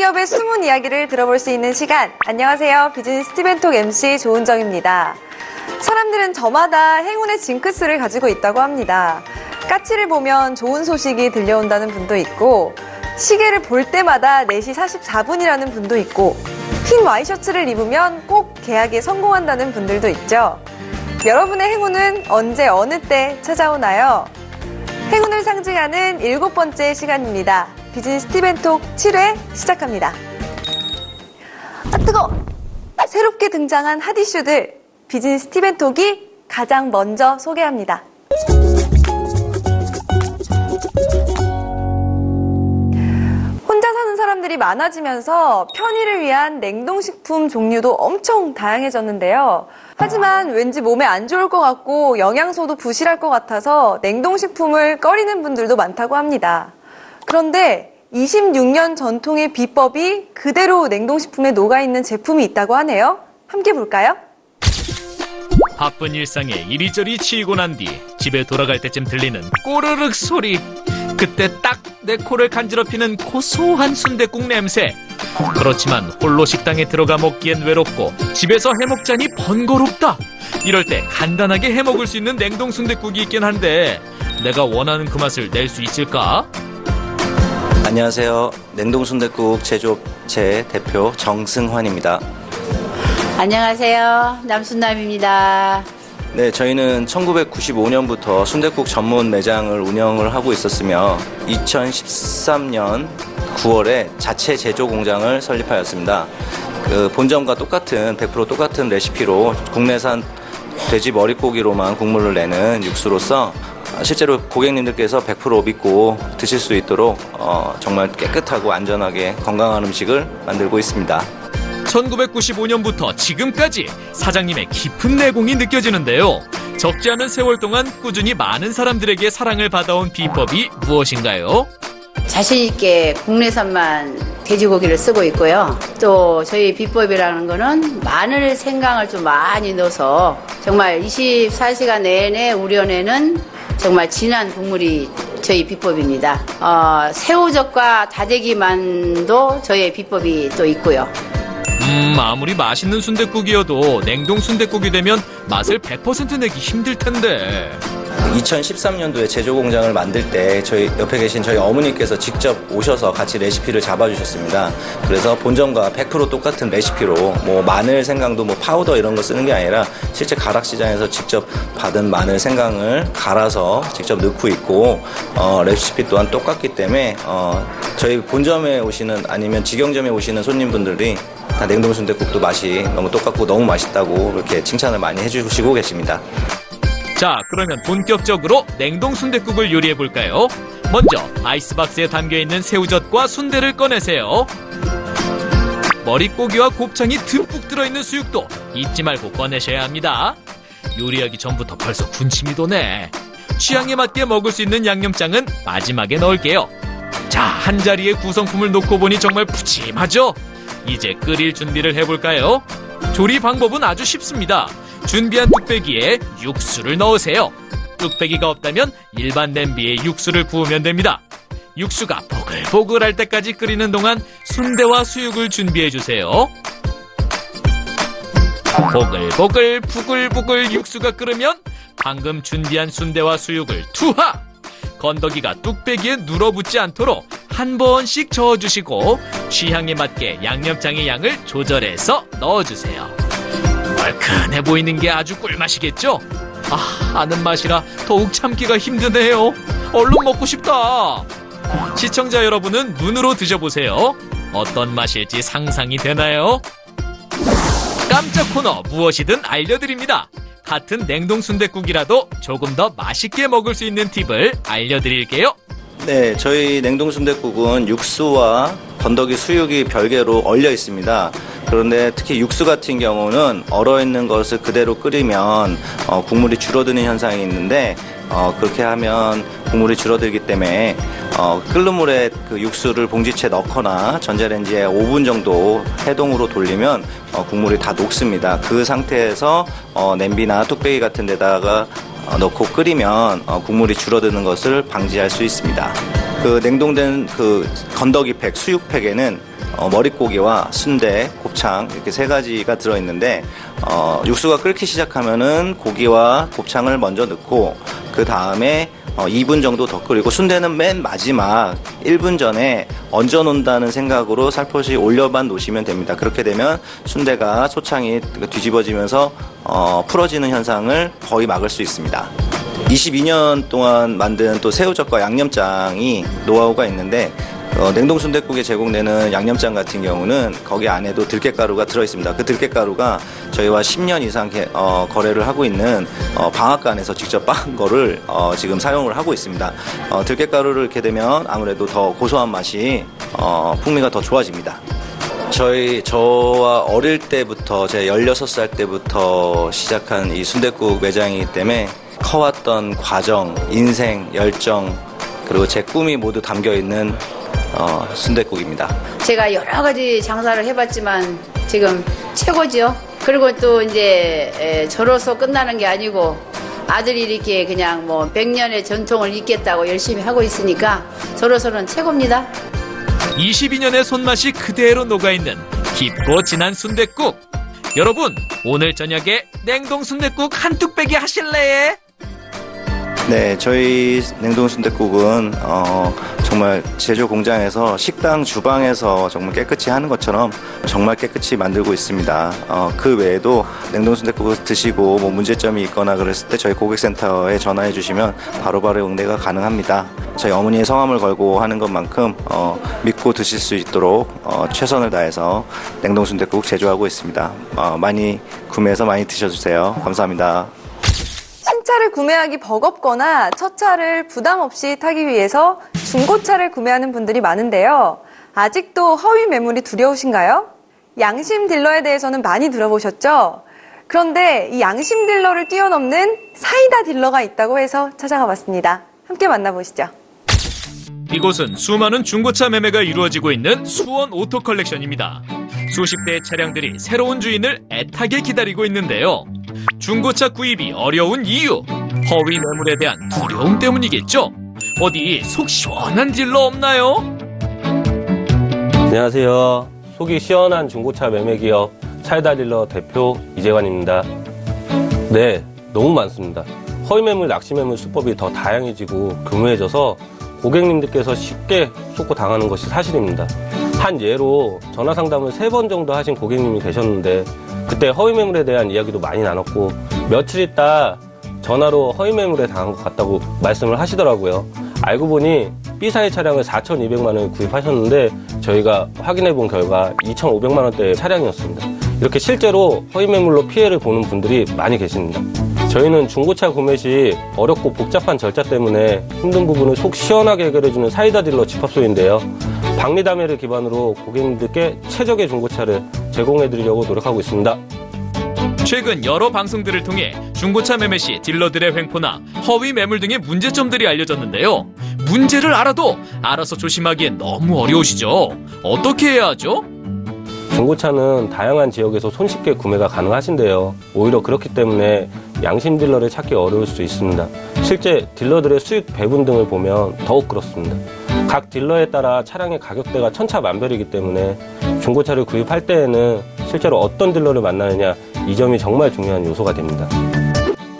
중소기업의 숨은 이야기를 들어볼 수 있는 시간. 안녕하세요. 비즈니스 스티븐톡 MC 조은정입니다. 사람들은 저마다 행운의 징크스를 가지고 있다고 합니다. 까치를 보면 좋은 소식이 들려온다는 분도 있고, 시계를 볼 때마다 4시 44분이라는 분도 있고, 흰 와이셔츠를 입으면 꼭 계약에 성공한다는 분들도 있죠. 여러분의 행운은 언제 어느 때 찾아오나요? 행운을 상징하는 7번째 시간입니다. 비즈니스 스티븐톡 7회 시작합니다. 아, 뜨거워! 새롭게 등장한 핫 이슈들, 비즈니스 스티븐톡이 가장 먼저 소개합니다. 혼자 사는 사람들이 많아지면서 편의를 위한 냉동식품 종류도 엄청 다양해졌는데요. 하지만 왠지 몸에 안 좋을 것 같고 영양소도 부실할 것 같아서 냉동식품을 꺼리는 분들도 많다고 합니다. 그런데 26년 전통의 비법이 그대로 냉동식품에 녹아있는 제품이 있다고 하네요. 함께 볼까요? 바쁜 일상에 이리저리 치이고 난 뒤 집에 돌아갈 때쯤 들리는 꼬르륵 소리. 그때 딱 내 코를 간지럽히는 고소한 순댓국 냄새. 그렇지만 홀로 식당에 들어가 먹기엔 외롭고 집에서 해먹자니 번거롭다. 이럴 때 간단하게 해먹을 수 있는 냉동 순댓국이 있긴 한데 내가 원하는 그 맛을 낼 수 있을까? 안녕하세요. 냉동 순댓국 제조업체 대표 정승환입니다. 안녕하세요. 남순남입니다. 네, 저희는 1995년부터 순댓국 전문 매장을 운영을 하고 있었으며 2013년 9월에 자체 제조 공장을 설립하였습니다. 그 본점과 똑같은 100% 똑같은 레시피로 국내산 돼지 머릿고기로만 국물을 내는 육수로서 실제로 고객님들께서 100% 믿고 드실 수 있도록 정말 깨끗하고 안전하게 건강한 음식을 만들고 있습니다. 1995년부터 지금까지 사장님의 깊은 내공이 느껴지는데요. 적지 않은 세월 동안 꾸준히 많은 사람들에게 사랑을 받아온 비법이 무엇인가요? 자신 있게 국내산만 돼지고기를 쓰고 있고요. 또 저희 비법이라는 거는 마늘 생강을 좀 많이 넣어서 정말 24시간 내내 우려내는 정말 진한 국물이 저희 비법입니다. 새우젓과 다대기만도 저희 비법이 또 있고요. 아무리 맛있는 순댓국이어도 냉동 순댓국이 되면 맛을 100% 내기 힘들 텐데. 2013년도에 제조 공장을 만들 때 저희 옆에 계신 저희 어머니께서 직접 오셔서 같이 레시피를 잡아주셨습니다. 그래서 본점과 100% 똑같은 레시피로 뭐 마늘 생강도 뭐 파우더 이런 거 쓰는 게 아니라 실제 가락시장에서 직접 받은 마늘 생강을 갈아서 직접 넣고 있고 레시피 또한 똑같기 때문에 저희 본점에 오시는 아니면 직영점에 오시는 손님분들이 다 냉동 순댓국도 맛이 너무 똑같고 너무 맛있다고 이렇게 칭찬을 많이 해주시고 계십니다. 자, 그러면 본격적으로 냉동 순댓국을 요리해 볼까요? 먼저 아이스박스에 담겨있는 새우젓과 순대를 꺼내세요. 머릿고기와 곱창이 듬뿍 들어있는 수육도 잊지 말고 꺼내셔야 합니다. 요리하기 전부터 벌써 군침이 도네. 취향에 맞게 먹을 수 있는 양념장은 마지막에 넣을게요. 자, 한자리에 구성품을 놓고 보니 정말 푸짐하죠? 이제 끓일 준비를 해볼까요? 조리 방법은 아주 쉽습니다. 준비한 뚝배기에 육수를 넣으세요. 뚝배기가 없다면 일반 냄비에 육수를 부으면 됩니다. 육수가 보글보글할 때까지 끓이는 동안 순대와 수육을 준비해주세요. 보글보글 부글부글 육수가 끓으면 방금 준비한 순대와 수육을 투하! 건더기가 뚝배기에 눌어붙지 않도록 한 번씩 저어주시고 취향에 맞게 양념장의 양을 조절해서 넣어주세요. 얼큰해 보이는 게 아주 꿀맛이겠죠? 아는 맛이라 더욱 참기가 힘드네요. 얼른 먹고 싶다. 시청자 여러분은 눈으로 드셔보세요. 어떤 맛일지 상상이 되나요? 깜짝 코너 무엇이든 알려드립니다. 같은 냉동 순댓국이라도 조금 더 맛있게 먹을 수 있는 팁을 알려드릴게요. 네, 저희 냉동 순댓국은 육수와 건더기 수육이 별개로 얼려 있습니다. 그런데 특히 육수 같은 경우는 얼어있는 것을 그대로 끓이면 국물이 줄어드는 현상이 있는데 그렇게 하면 국물이 줄어들기 때문에 끓는 물에 그 육수를 봉지채 넣거나 전자레인지에 5분 정도 해동으로 돌리면 국물이 다 녹습니다. 그 상태에서 냄비나 뚝배기 같은 데다가 넣고 끓이면 국물이 줄어드는 것을 방지할 수 있습니다. 그 냉동된 그 건더기팩, 수육팩에는 머릿고기와 순대, 곱창 이렇게 세 가지가 들어있는데 육수가 끓기 시작하면은 고기와 곱창을 먼저 넣고 그 다음에 2분 정도 더 끓이고 순대는 맨 마지막 1분 전에 얹어 놓는다는 생각으로 살포시 올려만 놓으시면 됩니다. 그렇게 되면 순대가 소창이 뒤집어지면서 풀어지는 현상을 거의 막을 수 있습니다. 22년 동안 만든 또 새우젓과 양념장이 노하우가 있는데 냉동 순댓국에 제공되는 양념장 같은 경우는 거기 안에도 들깨가루가 들어있습니다. 그 들깨가루가 저희와 10년 이상 거래를 하고 있는 방앗간에서 직접 빻은 거를 지금 사용을 하고 있습니다. 들깨가루를 넣게 되면 아무래도 더 고소한 맛이 풍미가 더 좋아집니다. 저와 어릴 때부터 제 16살 때부터 시작한 이 순댓국 매장이기 때문에 커왔던 과정, 인생, 열정 그리고 제 꿈이 모두 담겨있는 순댓국입니다. 제가 여러 가지 장사를 해봤지만 지금 최고죠. 그리고 또 이제 저로서 끝나는 게 아니고 아들이 이렇게 그냥 뭐 100년의 전통을 잇겠다고 열심히 하고 있으니까 저로서는 최고입니다. 22년의 손맛이 그대로 녹아있는 깊고 진한 순댓국. 여러분, 오늘 저녁에 냉동 순댓국 한 뚝배기 하실래? 네, 저희 냉동 순댓국은 정말 제조 공장에서 식당 주방에서 정말 깨끗이 하는 것처럼 정말 깨끗이 만들고 있습니다. 그 외에도 냉동 순댓국을 드시고 뭐 문제점이 있거나 그랬을 때 저희 고객센터에 전화해 주시면 바로바로 응대가 가능합니다. 저희 어머니의 성함을 걸고 하는 것만큼 믿고 드실 수 있도록 최선을 다해서 냉동 순댓국 제조하고 있습니다. 많이 구매해서 많이 드셔주세요. 감사합니다. 신차를 구매하기 버겁거나 첫 차를 부담 없이 타기 위해서 중고차를 구매하는 분들이 많은데요. 아직도 허위 매물이 두려우신가요? 양심 딜러에 대해서는 많이 들어보셨죠? 그런데 이 양심 딜러를 뛰어넘는 사이다 딜러가 있다고 해서 찾아가 봤습니다. 함께 만나보시죠. 이곳은 수많은 중고차 매매가 이루어지고 있는 수원 오토컬렉션입니다. 수십 대의 차량들이 새로운 주인을 애타게 기다리고 있는데요. 중고차 구입이 어려운 이유, 허위 매물에 대한 두려움 때문이겠죠? 어디 속 시원한 딜러 없나요? 안녕하세요. 속이 시원한 중고차 매매기업 차이다 딜러 대표 이재관입니다. 네, 너무 많습니다. 허위 매물, 낚시 매물 수법이 더 다양해지고 교묘해져서 고객님들께서 쉽게 속고 당하는 것이 사실입니다. 한 예로 전화 상담을 3번 정도 하신 고객님이 계셨는데 그때 허위 매물에 대한 이야기도 많이 나눴고 며칠 있다 전화로 허위 매물에 당한 것 같다고 말씀을 하시더라고요. 알고 보니 B사의 차량을 4,200만 원에 구입하셨는데 저희가 확인해 본 결과 2,500만 원대의 차량이었습니다. 이렇게 실제로 허위 매물로 피해를 보는 분들이 많이 계십니다. 저희는 중고차 구매 시 어렵고 복잡한 절차 때문에 힘든 부분을 속 시원하게 해결해주는 사이다 딜러 집합소인데요. 박리담회를 기반으로 고객님들께 최적의 중고차를 제공해드리려고 노력하고 있습니다. 최근 여러 방송들을 통해 중고차 매매 시 딜러들의 횡포나 허위 매물 등의 문제점들이 알려졌는데요. 문제를 알아도 알아서 조심하기엔 너무 어려우시죠? 어떻게 해야 하죠? 중고차는 다양한 지역에서 손쉽게 구매가 가능하신데요. 오히려 그렇기 때문에 양심 딜러를 찾기 어려울 수 있습니다. 실제 딜러들의 수익 배분 등을 보면 더욱 그렇습니다. 각 딜러에 따라 차량의 가격대가 천차만별이기 때문에 중고차를 구입할 때에는 실제로 어떤 딜러를 만나느냐, 이 점이 정말 중요한 요소가 됩니다.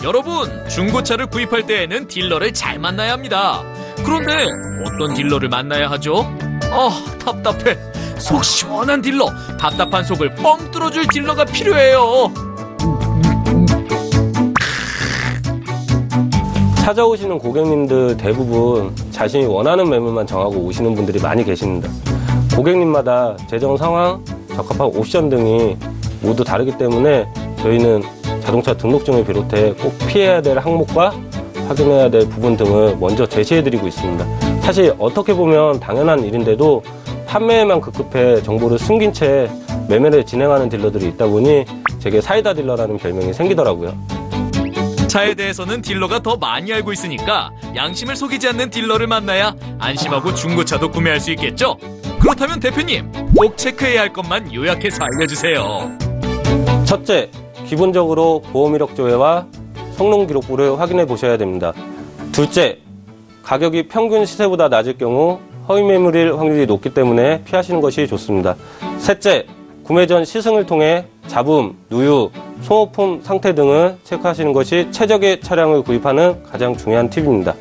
여러분, 중고차를 구입할 때에는 딜러를 잘 만나야 합니다. 그런데 어떤 딜러를 만나야 하죠? 답답해. 속 시원한 딜러, 답답한 속을 뻥 뚫어줄 딜러가 필요해요. 찾아오시는 고객님들 대부분 자신이 원하는 매물만 정하고 오시는 분들이 많이 계십니다. 고객님마다 재정 상황, 적합한 옵션 등이 모두 다르기 때문에 저희는 자동차 등록증을 비롯해 꼭 피해야 될 항목과 확인해야 될 부분 등을 먼저 제시해드리고 있습니다. 사실 어떻게 보면 당연한 일인데도 판매에만 급급해 정보를 숨긴 채 매매를 진행하는 딜러들이 있다 보니 제게 사이다 딜러라는 별명이 생기더라고요. 차에 대해서는 딜러가 더 많이 알고 있으니까 양심을 속이지 않는 딜러를 만나야 안심하고 중고차도 구매할 수 있겠죠? 그렇다면 대표님, 꼭 체크해야 할 것만 요약해서 알려주세요. 첫째, 기본적으로 보험 이력 조회와 성능 기록부를 확인해 보셔야 됩니다. 둘째, 가격이 평균 시세보다 낮을 경우 허위 매물일 확률이 높기 때문에 피하시는 것이 좋습니다. 셋째, 구매 전 시승을 통해 잡음, 누유, 소모품 상태 등을 체크하시는 것이 최적의 차량을 구입하는 가장 중요한 팁입니다.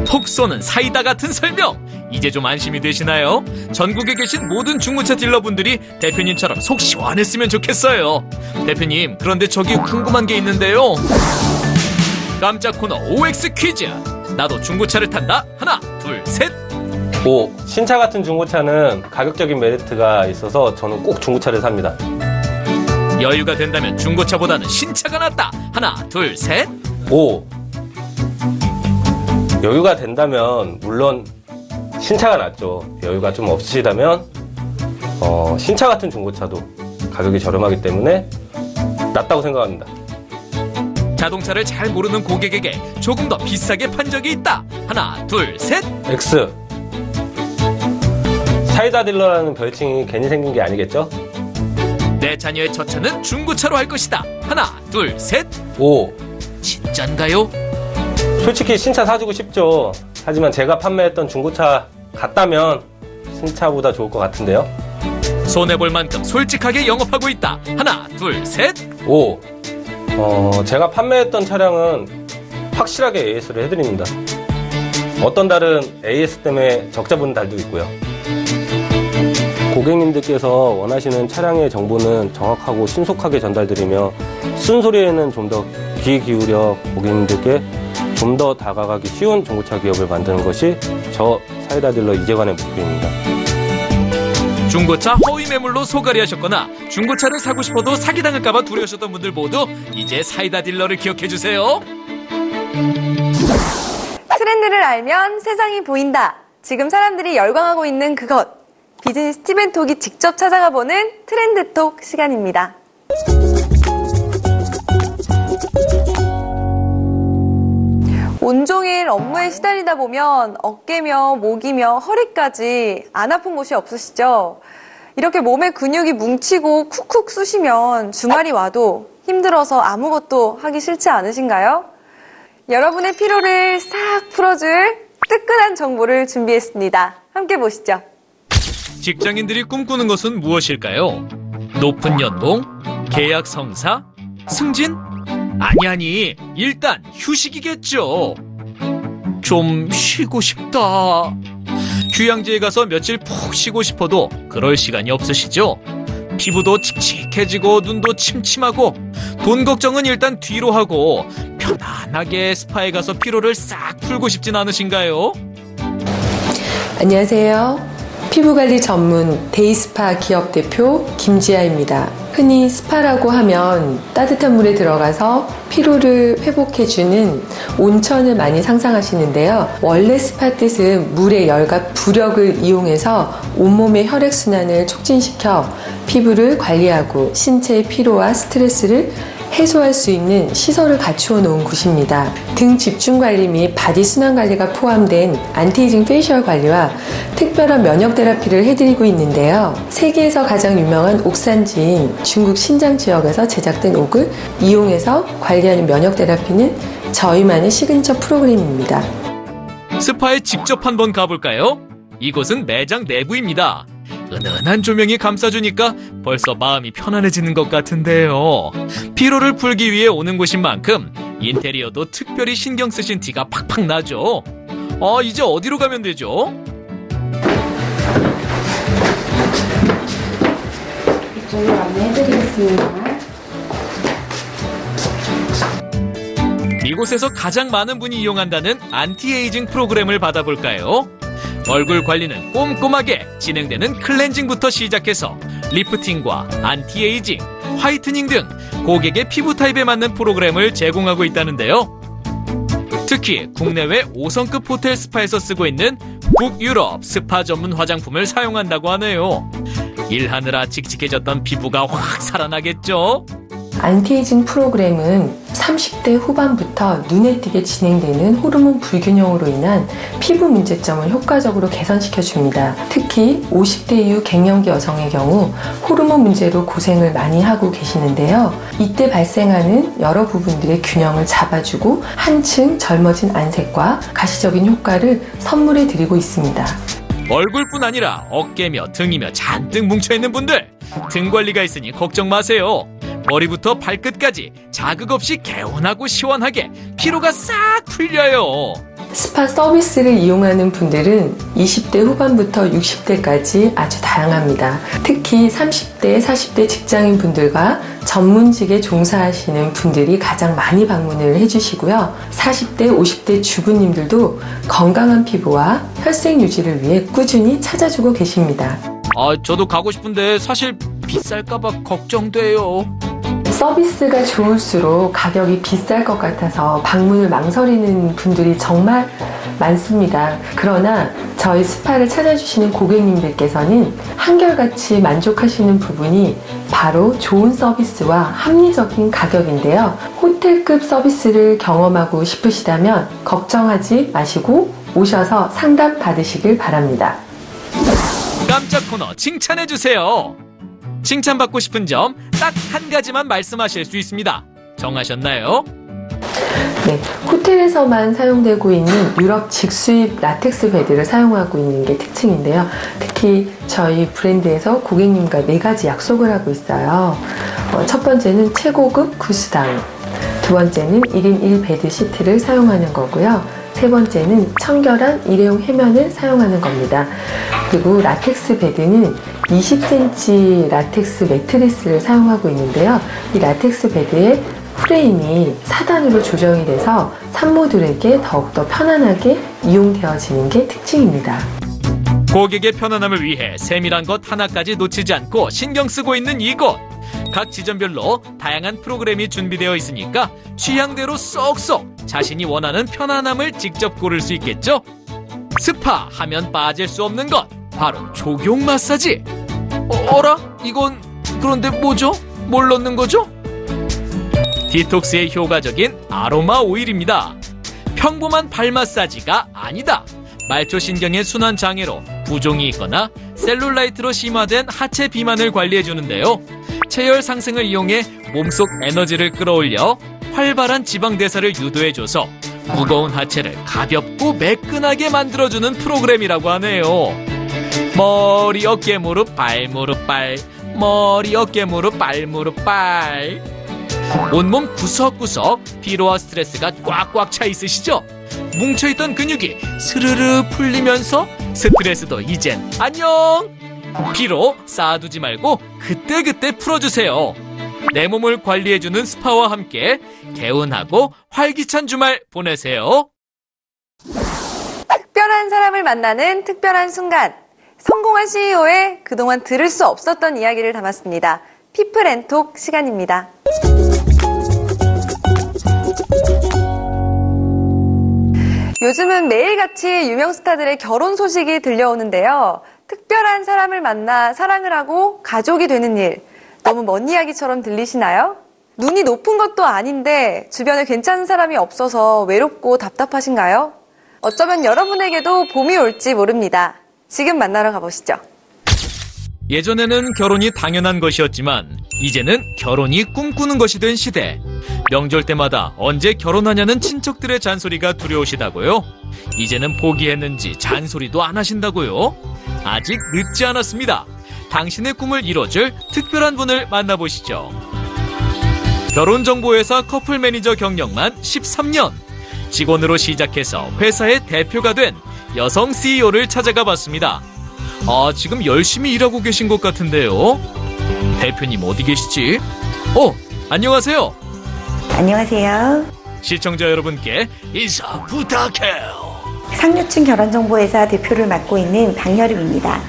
톡 쏘는 사이다 같은 설명! 이제 좀 안심이 되시나요? 전국에 계신 모든 중고차 딜러분들이 대표님처럼 속 시원했으면 좋겠어요. 대표님, 그런데 저기 궁금한 게 있는데요. 깜짝 코너 OX 퀴즈. 나도 중고차를 탄다. 하나, 둘, 셋. 5. 신차 같은 중고차는 가격적인 메리트가 있어서 저는 꼭 중고차를 삽니다. 여유가 된다면 중고차보다는 신차가 낫다. 하나, 둘, 셋. 5. 여유가 된다면 물론 신차가 낫죠. 여유가 좀 없으시다면 신차 같은 중고차도 가격이 저렴하기 때문에 낫다고 생각합니다. 자동차를 잘 모르는 고객에게 조금 더 비싸게 판 적이 있다. 하나, 둘, 셋. X. 사이다 딜러라는 별칭이 괜히 생긴 게 아니겠죠? 내 자녀의 첫차는 중고차로 할 것이다. 하나, 둘, 셋. 5. 진짠가요? 솔직히 신차 사주고 싶죠. 하지만 제가 판매했던 중고차 같다면 신차보다 좋을 것 같은데요. 손해볼 만큼 솔직하게 영업하고 있다. 하나, 둘, 셋. 5. 제가 판매했던 차량은 확실하게 AS를 해드립니다. 어떤 달은 AS 때문에 적자 보는 달도 있고요. 고객님들께서 원하시는 차량의 정보는 정확하고 신속하게 전달드리며 쓴소리에는 좀 더 귀 기울여 고객님들께 좀 더 다가가기 쉬운 중고차 기업을 만드는 것이 저 사이다 딜러 이재관의 목표입니다. 중고차 허위 매물로 소갈이 하셨거나 중고차를 사고 싶어도 사기당할까봐 두려우셨던 분들 모두 이제 사이다 딜러를 기억해주세요. 트렌드를 알면 세상이 보인다. 지금 사람들이 열광하고 있는 그것. 비즈니스 스티븐톡이 직접 찾아가 보는 트렌드톡 시간입니다. 온종일 업무에 시달리다 보면 어깨며 목이며 허리까지 안 아픈 곳이 없으시죠? 이렇게 몸에 근육이 뭉치고 쿡쿡 쑤시면 주말이 와도 힘들어서 아무것도 하기 싫지 않으신가요? 여러분의 피로를 싹 풀어줄 뜨끈한 정보를 준비했습니다. 함께 보시죠. 직장인들이 꿈꾸는 것은 무엇일까요? 높은 연봉? 계약 성사? 승진? 아니, 일단 휴식이겠죠. 좀 쉬고 싶다. 휴양지에 가서 며칠 푹 쉬고 싶어도 그럴 시간이 없으시죠? 피부도 칙칙해지고 눈도 침침하고 돈 걱정은 일단 뒤로 하고 편안하게 스파에 가서 피로를 싹 풀고 싶진 않으신가요? 안녕하세요. 피부관리 전문 데이스파 기업 대표 김지아입니다. 흔히 스파라고 하면 따뜻한 물에 들어가서 피로를 회복해주는 온천을 많이 상상하시는데요. 원래 스파 뜻은 물의 열과 부력을 이용해서 온몸의 혈액순환을 촉진시켜 피부를 관리하고 신체의 피로와 스트레스를 해소할 수 있는 시설을 갖추어 놓은 곳입니다. 등 집중 관리 및 바디 순환 관리가 포함된 안티에이징 페이셜 관리와 특별한 면역 테라피를 해드리고 있는데요. 세계에서 가장 유명한 옥산지인 중국 신장 지역에서 제작된 옥을 이용해서 관리하는 면역 테라피는 저희만의 시그니처 프로그램입니다. 스파에 직접 한번 가볼까요? 이곳은 매장 내부입니다. 은은한 조명이 감싸주니까 벌써 마음이 편안해지는 것 같은데요. 피로를 풀기 위해 오는 곳인 만큼 인테리어도 특별히 신경 쓰신 티가 팍팍 나죠. 이제 어디로 가면 되죠? 이쪽으로 안내해드리겠습니다. 이곳에서 가장 많은 분이 이용한다는 안티에이징 프로그램을 받아볼까요? 얼굴 관리는 꼼꼼하게 진행되는 클렌징부터 시작해서 리프팅과 안티에이징, 화이트닝 등 고객의 피부 타입에 맞는 프로그램을 제공하고 있다는데요. 특히 국내외 5성급 호텔 스파에서 쓰고 있는 북유럽 스파 전문 화장품을 사용한다고 하네요. 일하느라 칙칙해졌던 피부가 확 살아나겠죠? 안티에이징 프로그램은 30대 후반부터 눈에 띄게 진행되는 호르몬 불균형으로 인한 피부 문제점을 효과적으로 개선시켜줍니다. 특히 50대 이후 갱년기 여성의 경우 호르몬 문제로 고생을 많이 하고 계시는데요. 이때 발생하는 여러 부분들의 균형을 잡아주고 한층 젊어진 안색과 가시적인 효과를 선물해 드리고 있습니다. 얼굴뿐 아니라 어깨며 등이며 잔뜩 뭉쳐있는 분들, 등 관리가 있으니 걱정 마세요. 머리부터 발끝까지 자극 없이 개운하고 시원하게 피로가 싹 풀려요. 스파 서비스를 이용하는 분들은 20대 후반부터 60대까지 아주 다양합니다. 특히 30대, 40대 직장인 분들과 전문직에 종사하시는 분들이 가장 많이 방문을 해주시고요. 40대, 50대 주부님들도 건강한 피부와 혈색 유지를 위해 꾸준히 찾아주고 계십니다. 저도 가고 싶은데 사실 비쌀까봐 걱정돼요. 서비스가 좋을수록 가격이 비쌀 것 같아서 방문을 망설이는 분들이 정말 많습니다. 그러나 저희 스파를 찾아주시는 고객님들께서는 한결같이 만족하시는 부분이 바로 좋은 서비스와 합리적인 가격인데요. 호텔급 서비스를 경험하고 싶으시다면 걱정하지 마시고 오셔서 상담 받으시길 바랍니다. 깜짝 코너 칭찬해주세요. 칭찬받고 싶은 점 딱 한 가지만 말씀하실 수 있습니다. 정하셨나요? 네, 호텔에서만 사용되고 있는 유럽 직수입 라텍스 베드를 사용하고 있는 게 특징인데요. 특히 저희 브랜드에서 고객님과 4가지 약속을 하고 있어요. 첫 번째는 최고급 구스다운, 두 번째는 1인 1베드 시트를 사용하는 거고요. 세 번째는 청결한 일회용 해면을 사용하는 겁니다. 그리고 라텍스 베드는 20cm 라텍스 매트리스를 사용하고 있는데요. 이 라텍스 베드의 프레임이 4단으로 조정이 돼서 산모들에게 더욱더 편안하게 이용되어지는 게 특징입니다. 고객의 편안함을 위해 세밀한 것 하나까지 놓치지 않고 신경 쓰고 있는 이곳. 각 지점별로 다양한 프로그램이 준비되어 있으니까 취향대로 쏙쏙 자신이 원하는 편안함을 직접 고를 수 있겠죠? 스파 하면 빠질 수 없는 것, 바로 족용 마사지. 어라? 이건 그런데 뭐죠? 뭘 넣는 거죠? 디톡스에 효과적인 아로마 오일입니다. 평범한 발 마사지가 아니다. 말초신경의 순환 장애로 부종이 있거나 셀룰라이트로 심화된 하체 비만을 관리해주는데요. 체열 상승을 이용해 몸속 에너지를 끌어올려 활발한 지방 대사를 유도해줘서 무거운 하체를 가볍고 매끈하게 만들어주는 프로그램이라고 하네요. 머리, 어깨, 무릎, 발, 무릎, 발. 머리, 어깨, 무릎, 발, 무릎, 발. 온몸 구석구석 피로와 스트레스가 꽉꽉 차 있으시죠? 뭉쳐있던 근육이 스르르 풀리면서 스트레스도 이젠 안녕! 피로 쌓아두지 말고 그때그때 풀어주세요. 내 몸을 관리해주는 스파와 함께 개운하고 활기찬 주말 보내세요. 특별한 사람을 만나는 특별한 순간. 성공한 CEO의 그동안 들을 수 없었던 이야기를 담았습니다. 피플앤톡 시간입니다. 요즘은 매일같이 유명 스타들의 결혼 소식이 들려오는데요. 특별한 사람을 만나 사랑을 하고 가족이 되는 일, 너무 먼 이야기처럼 들리시나요? 눈이 높은 것도 아닌데 주변에 괜찮은 사람이 없어서 외롭고 답답하신가요? 어쩌면 여러분에게도 봄이 올지 모릅니다. 지금 만나러 가보시죠. 예전에는 결혼이 당연한 것이었지만 이제는 결혼이 꿈꾸는 것이 된 시대. 명절 때마다 언제 결혼하냐는 친척들의 잔소리가 두려우시다고요? 이제는 포기했는지 잔소리도 안 하신다고요? 아직 늦지 않았습니다. 당신의 꿈을 이뤄줄 특별한 분을 만나보시죠. 결혼정보회사 커플 매니저 경력만 13년. 직원으로 시작해서 회사의 대표가 된 여성 CEO를 찾아가 봤습니다. 지금 열심히 일하고 계신 것 같은데요. 대표님 어디 계시지? 안녕하세요. 안녕하세요. 시청자 여러분께 인사 부탁해요. 상류층 결혼정보회사 대표를 맡고 있는 박여름입니다.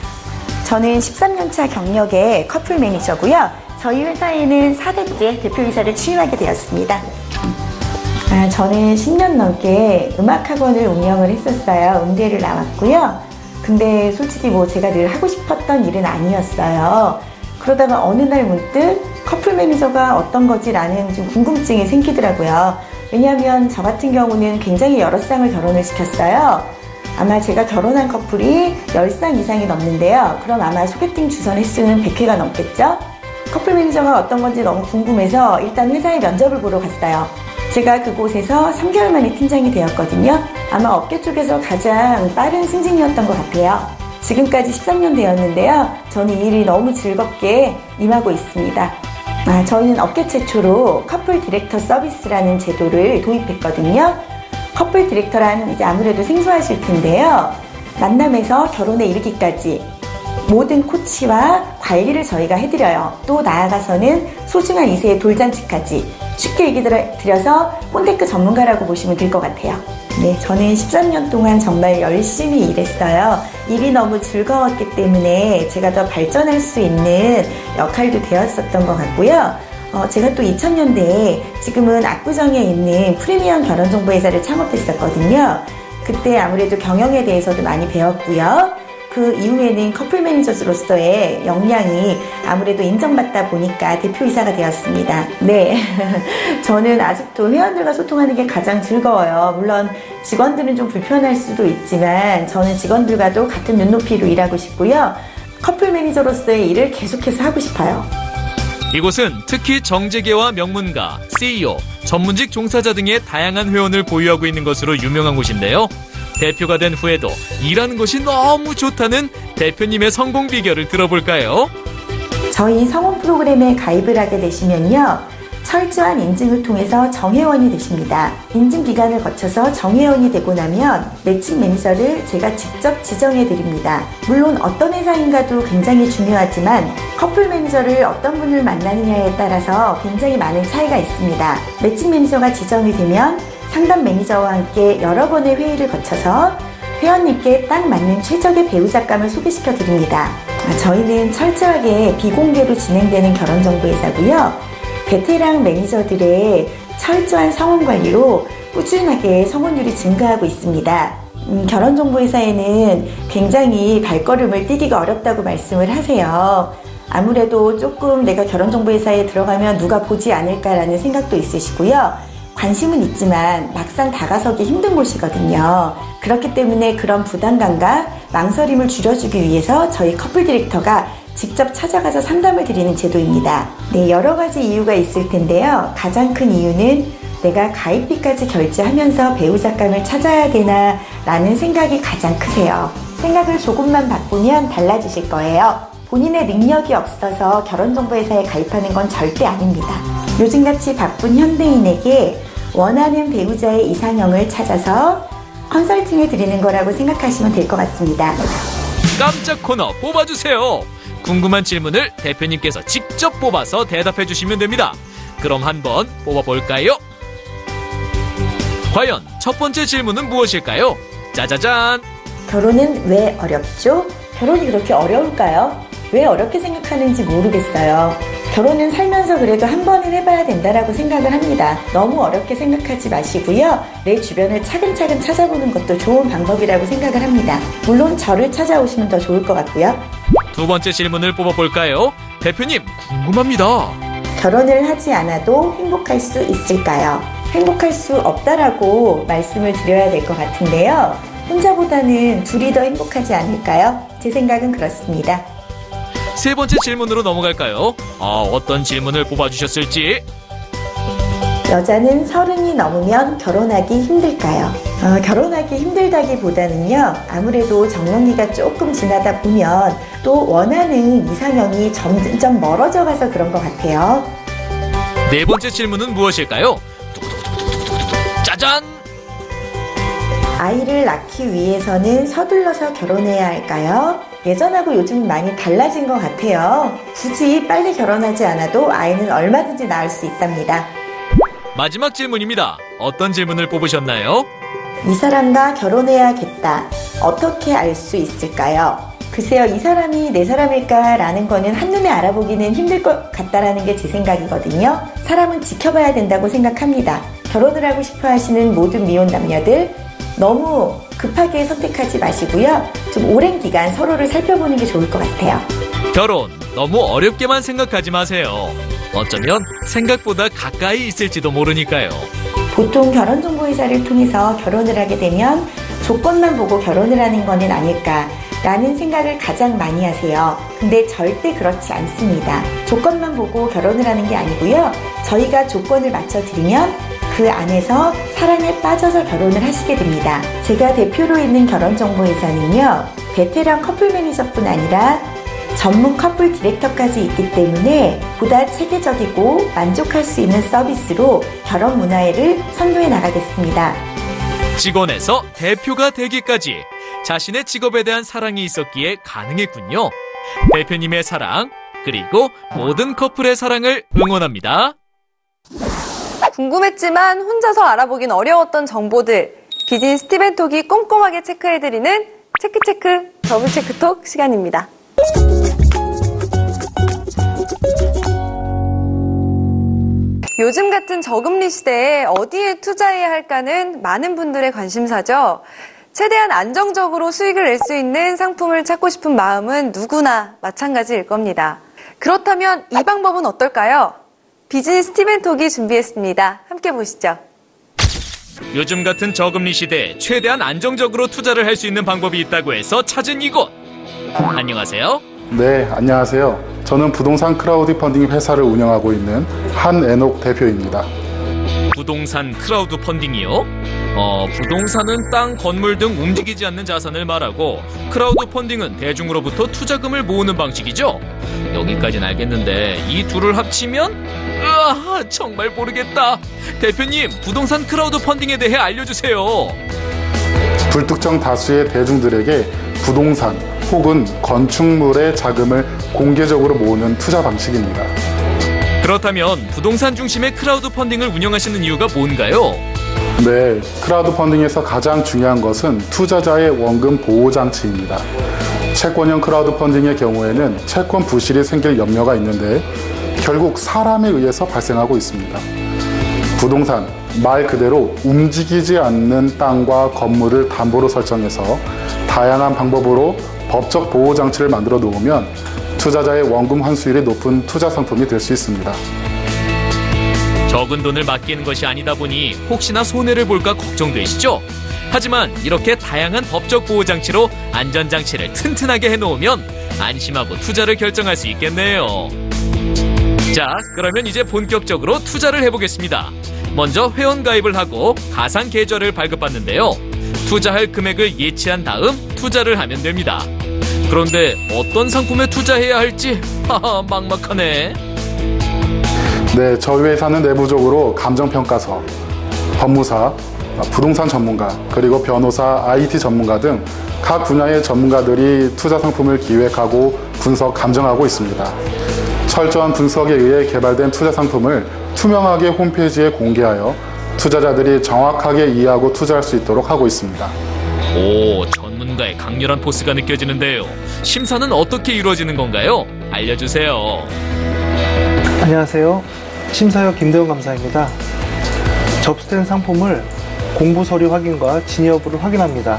저는 13년차 경력의 커플 매니저고요. 저희 회사에는 4대째 대표이사를 취임하게 되었습니다. 저는 10년 넘게 음악학원을 운영을 했었어요. 음대를 나왔고요. 근데 솔직히 제가 늘 하고 싶었던 일은 아니었어요. 그러다가 어느 날 문득 커플 매니저가 어떤 거지라는 좀 궁금증이 생기더라고요. 왜냐하면 저 같은 경우는 굉장히 여러 쌍을 결혼을 시켰어요. 아마 제가 결혼한 커플이 10쌍 이상이 넘는데요. 그럼 아마 소개팅 주선 횟수는 100회가 넘겠죠? 커플 매니저가 어떤 건지 너무 궁금해서 일단 회사에 면접을 보러 갔어요. 제가 그곳에서 3개월 만에 팀장이 되었거든요. 아마 업계 쪽에서 가장 빠른 승진이었던 것 같아요. 지금까지 13년 되었는데요. 저는 이 일이 너무 즐겁게 임하고 있습니다. 저희는 업계 최초로 커플 디렉터 서비스라는 제도를 도입했거든요. 커플 디렉터란 이제 아무래도 생소하실 텐데요. 만남에서 결혼에 이르기까지 모든 코치와 관리를 저희가 해드려요. 또 나아가서는 소중한 이세의 돌잔치까지 쉽게 얘기 드려서 꼰대급 전문가라고 보시면 될 것 같아요. 네, 저는 13년 동안 정말 열심히 일했어요. 일이 너무 즐거웠기 때문에 제가 더 발전할 수 있는 역할도 되었었던 것 같고요. 제가 또 2000년대에 지금은 압구정에 있는 프리미엄 결혼정보회사를 창업했었거든요. 그때 아무래도 경영에 대해서도 많이 배웠고요. 그 이후에는 커플 매니저로서의 역량이 아무래도 인정받다 보니까 대표이사가 되었습니다. 네, 저는 아직도 회원들과 소통하는 게 가장 즐거워요. 물론 직원들은 좀 불편할 수도 있지만 저는 직원들과도 같은 눈높이로 일하고 싶고요. 커플 매니저로서의 일을 계속해서 하고 싶어요. 이곳은 특히 정재계와 명문가, CEO, 전문직 종사자 등의 다양한 회원을 보유하고 있는 것으로 유명한 곳인데요. 대표가 된 후에도 일하는 것이 너무 좋다는 대표님의 성공 비결을 들어볼까요? 저희 성원 프로그램에 가입을 하게 되시면요. 철저한 인증을 통해서 정회원이 되십니다. 인증 기간을 거쳐서 정회원이 되고 나면 매칭 매니저를 제가 직접 지정해 드립니다. 물론 어떤 회사인가도 굉장히 중요하지만 커플 매니저를 어떤 분을 만나느냐에 따라서 굉장히 많은 차이가 있습니다. 매칭 매니저가 지정이 되면 상담 매니저와 함께 여러 번의 회의를 거쳐서 회원님께 딱 맞는 최적의 배우자감을 소개시켜 드립니다. 저희는 철저하게 비공개로 진행되는 결혼정보회사고요. 베테랑 매니저들의 철저한 성원 관리로 꾸준하게 성원율이 증가하고 있습니다. 결혼정보회사에는 굉장히 발걸음을 뛰기가 어렵다고 말씀을 하세요. 아무래도 조금 내가 결혼정보회사에 들어가면 누가 보지 않을까라는 생각도 있으시고요. 관심은 있지만 막상 다가서기 힘든 곳이거든요. 그렇기 때문에 그런 부담감과 망설임을 줄여주기 위해서 저희 커플 디렉터가 직접 찾아가서 상담을 드리는 제도입니다. 네, 여러 가지 이유가 있을 텐데요. 가장 큰 이유는 내가 가입비까지 결제하면서 배우자감을 찾아야 되나 라는 생각이 가장 크세요. 생각을 조금만 바꾸면 달라지실 거예요. 본인의 능력이 없어서 결혼정보회사에 가입하는 건 절대 아닙니다. 요즘같이 바쁜 현대인에게 원하는 배우자의 이상형을 찾아서 컨설팅을 드리는 거라고 생각하시면 될 것 같습니다. 깜짝 코너 뽑아주세요. 궁금한 질문을 대표님께서 직접 뽑아서 대답해 주시면 됩니다. 그럼 한번 뽑아볼까요? 과연 첫 번째 질문은 무엇일까요? 짜자잔! 결혼은 왜 어렵죠? 결혼이 그렇게 어려울까요? 왜 어렵게 생각하는지 모르겠어요. 결혼은 살면서 그래도 한 번은 해봐야 된다라고 생각을 합니다. 너무 어렵게 생각하지 마시고요. 내 주변을 차근차근 찾아보는 것도 좋은 방법이라고 생각을 합니다. 물론 저를 찾아오시면 더 좋을 것 같고요. 두 번째 질문을 뽑아볼까요? 대표님, 궁금합니다. 결혼을 하지 않아도 행복할 수 있을까요? 행복할 수 없다라고 말씀을 드려야 될 것 같은데요. 혼자보다는 둘이 더 행복하지 않을까요? 제 생각은 그렇습니다. 세 번째 질문으로 넘어갈까요? 어떤 질문을 뽑아주셨을지. 여자는 30이 넘으면 결혼하기 힘들까요? 결혼하기 힘들다기보다는요. 아무래도 정년기가 조금 지나다 보면 또 원하는 이상형이 점점 멀어져 가서 그런 것 같아요. 네 번째 질문은 무엇일까요? 짜잔! 아이를 낳기 위해서는 서둘러서 결혼해야 할까요? 예전하고 요즘 많이 달라진 것 같아요. 굳이 빨리 결혼하지 않아도 아이는 얼마든지 낳을 수 있답니다. 마지막 질문입니다. 어떤 질문을 뽑으셨나요? 이 사람과 결혼해야겠다. 어떻게 알 수 있을까요? 글쎄요, 이 사람이 내 사람일까라는 거는 한눈에 알아보기는 힘들 것 같다라는 게 제 생각이거든요. 사람은 지켜봐야 된다고 생각합니다. 결혼을 하고 싶어 하시는 모든 미혼 남녀들, 너무 급하게 선택하지 마시고요. 좀 오랜 기간 서로를 살펴보는 게 좋을 것 같아요. 결혼 너무 어렵게만 생각하지 마세요. 어쩌면 생각보다 가까이 있을지도 모르니까요. 보통 결혼정보회사를 통해서 결혼을 하게 되면 조건만 보고 결혼을 하는 것은 아닐까라는 생각을 가장 많이 하세요. 근데 절대 그렇지 않습니다. 조건만 보고 결혼을 하는 게 아니고요. 저희가 조건을 맞춰드리면 그 안에서 사랑에 빠져서 결혼을 하시게 됩니다. 제가 대표로 있는 결혼정보회사는요. 베테랑 커플 매니저뿐 아니라 전문 커플 디렉터까지 있기 때문에 보다 체계적이고 만족할 수 있는 서비스로 결혼 문화를 선도해 나가겠습니다. 직원에서 대표가 되기까지 자신의 직업에 대한 사랑이 있었기에 가능했군요. 대표님의 사랑, 그리고 모든 커플의 사랑을 응원합니다. 궁금했지만 혼자서 알아보긴 어려웠던 정보들, 비즈니스 스티븐톡이 꼼꼼하게 체크해드리는 체크체크 더블체크톡 시간입니다. 요즘 같은 저금리 시대에 어디에 투자해야 할까는 많은 분들의 관심사죠. 최대한 안정적으로 수익을 낼 수 있는 상품을 찾고 싶은 마음은 누구나 마찬가지일 겁니다. 그렇다면 이 방법은 어떨까요? 비즈니스 스티븐톡이 준비했습니다. 함께 보시죠. 요즘 같은 저금리 시대에 최대한 안정적으로 투자를 할 수 있는 방법이 있다고 해서 찾은 이곳. 안녕하세요. 네, 안녕하세요. 저는 부동산 크라우드 펀딩 회사를 운영하고 있는 한앤옥 대표입니다. 부동산 크라우드 펀딩이요? 부동산은 땅, 건물 등 움직이지 않는 자산을 말하고 크라우드 펀딩은 대중으로부터 투자금을 모으는 방식이죠. 여기까지는 알겠는데 이 둘을 합치면? 정말 모르겠다. 대표님, 부동산 크라우드 펀딩에 대해 알려주세요. 불특정 다수의 대중들에게 부동산 혹은 건축물의 자금을 공개적으로 모으는 투자 방식입니다. 그렇다면 부동산 중심의 크라우드 펀딩을 운영하시는 이유가 뭔가요? 네, 크라우드 펀딩에서 가장 중요한 것은 투자자의 원금 보호 장치입니다. 채권형 크라우드 펀딩의 경우에는 채권 부실이 생길 염려가 있는데 결국 사람에 의해서 발생하고 있습니다. 부동산, 말 그대로 움직이지 않는 땅과 건물을 담보로 설정해서 다양한 방법으로 법적 보호 장치를 만들어 놓으면 투자자의 원금 환수율이 높은 투자 상품이 될 수 있습니다. 적은 돈을 맡기는 것이 아니다 보니 혹시나 손해를 볼까 걱정되시죠? 하지만 이렇게 다양한 법적 보호 장치로 안전 장치를 튼튼하게 해놓으면 안심하고 투자를 결정할 수 있겠네요. 자, 그러면 이제 본격적으로 투자를 해보겠습니다. 먼저 회원 가입을 하고 가상 계좌를 발급받는데요. 투자할 금액을 예치한 다음 투자를 하면 됩니다. 그런데 어떤 상품에 투자해야 할지 막막하네. 네, 저희 회사는 내부적으로 감정평가서, 법무사, 부동산 전문가, 그리고 변호사, IT 전문가 등 각 분야의 전문가들이 투자 상품을 기획하고 분석, 감정하고 있습니다. 철저한 분석에 의해 개발된 투자 상품을 투명하게 홈페이지에 공개하여 투자자들이 정확하게 이해하고 투자할 수 있도록 하고 있습니다. 오, 전문가의 강렬한 포스가 느껴지는데요. 심사는 어떻게 이루어지는 건가요? 알려주세요. 안녕하세요. 심사역 김대원 감사입니다. 접수된 상품을 공부 서류 확인과 진위 여부를 확인합니다.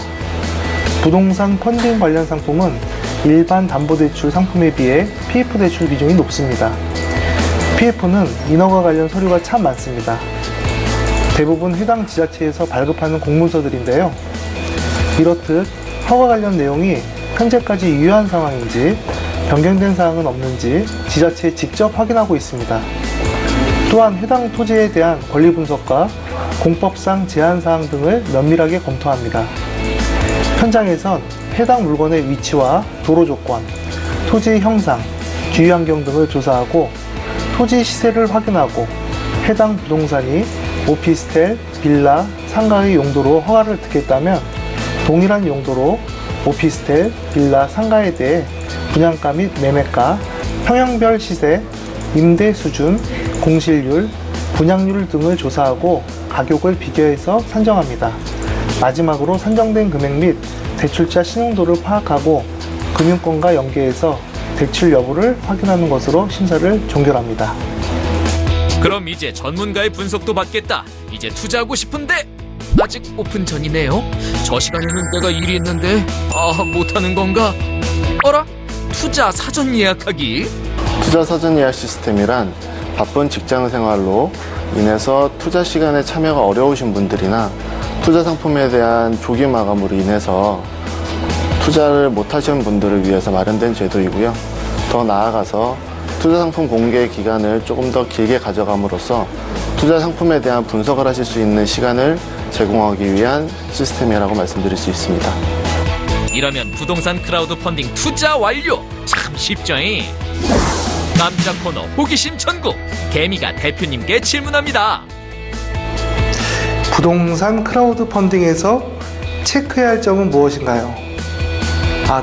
부동산 펀딩 관련 상품은 일반 담보대출 상품에 비해 PF 대출 비중이 높습니다. PF는 인허가 관련 서류가 참 많습니다. 대부분 해당 지자체에서 발급하는 공문서들인데요. 이렇듯 허가 관련 내용이 현재까지 유효한 상황인지 변경된 사항은 없는지 지자체에 직접 확인하고 있습니다. 또한 해당 토지에 대한 권리 분석과 공법상 제한 사항 등을 면밀하게 검토합니다. 현장에선 해당 물건의 위치와 도로 조건, 토지의 형상, 주위 환경 등을 조사하고 토지 시세를 확인하고 해당 부동산이 오피스텔, 빌라, 상가의 용도로 허가를 듣겠다면 동일한 용도로 오피스텔, 빌라, 상가에 대해 분양가 및 매매가, 평형별 시세, 임대 수준, 공실률, 분양률 등을 조사하고 가격을 비교해서 산정합니다. 마지막으로 산정된 금액 및 대출자 신용도를 파악하고 금융권과 연계해서 대출 여부를 확인하는 것으로 심사를 종결합니다. 그럼 이제 전문가의 분석도 받겠다. 이제 투자하고 싶은데 아직 오픈 전이네요. 저 시간에는 내가 일이 있는데 못하는 건가? 어라? 투자 사전 예약하기? 투자 사전 예약 시스템이란 바쁜 직장 생활로 인해서 투자 시간에 참여가 어려우신 분들이나 투자 상품에 대한 조기 마감으로 인해서 투자를 못하시는 분들을 위해서 마련된 제도이고요. 더 나아가서 투자 상품 공개 기간을 조금 더 길게 가져감으로써 투자 상품에 대한 분석을 하실 수 있는 시간을 제공하기 위한 시스템이라고 말씀드릴 수 있습니다. 이러면 부동산 크라우드 펀딩 투자 완료! 참 쉽죠잉? 깜짝 코너 호기심 천국! 개미가 대표님께 질문합니다. 부동산 크라우드 펀딩에서 체크해야 할 점은 무엇인가요?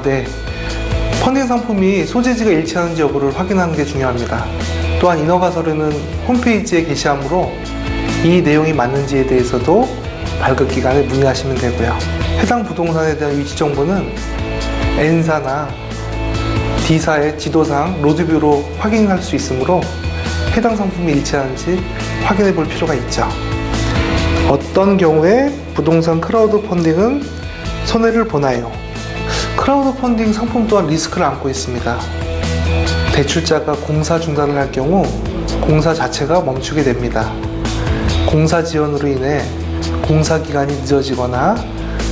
네. 펀딩 상품이 소재지가 일치하는지 여부를 확인하는 게 중요합니다. 또한 인허가서류는 홈페이지에 게시하므로 이 내용이 맞는지에 대해서도 발급 기관에 문의하시면 되고요. 해당 부동산에 대한 위치 정보는 N사나 D사의 지도상 로드뷰로 확인할 수 있으므로 해당 상품이 일치하는지 확인해 볼 필요가 있죠. 어떤 경우에 부동산 크라우드 펀딩은 손해를 보나요? 크라우드 펀딩 상품 또한 리스크를 안고 있습니다. 대출자가 공사 중단을 할 경우 공사 자체가 멈추게 됩니다. 공사 지연으로 인해 공사 기간이 늦어지거나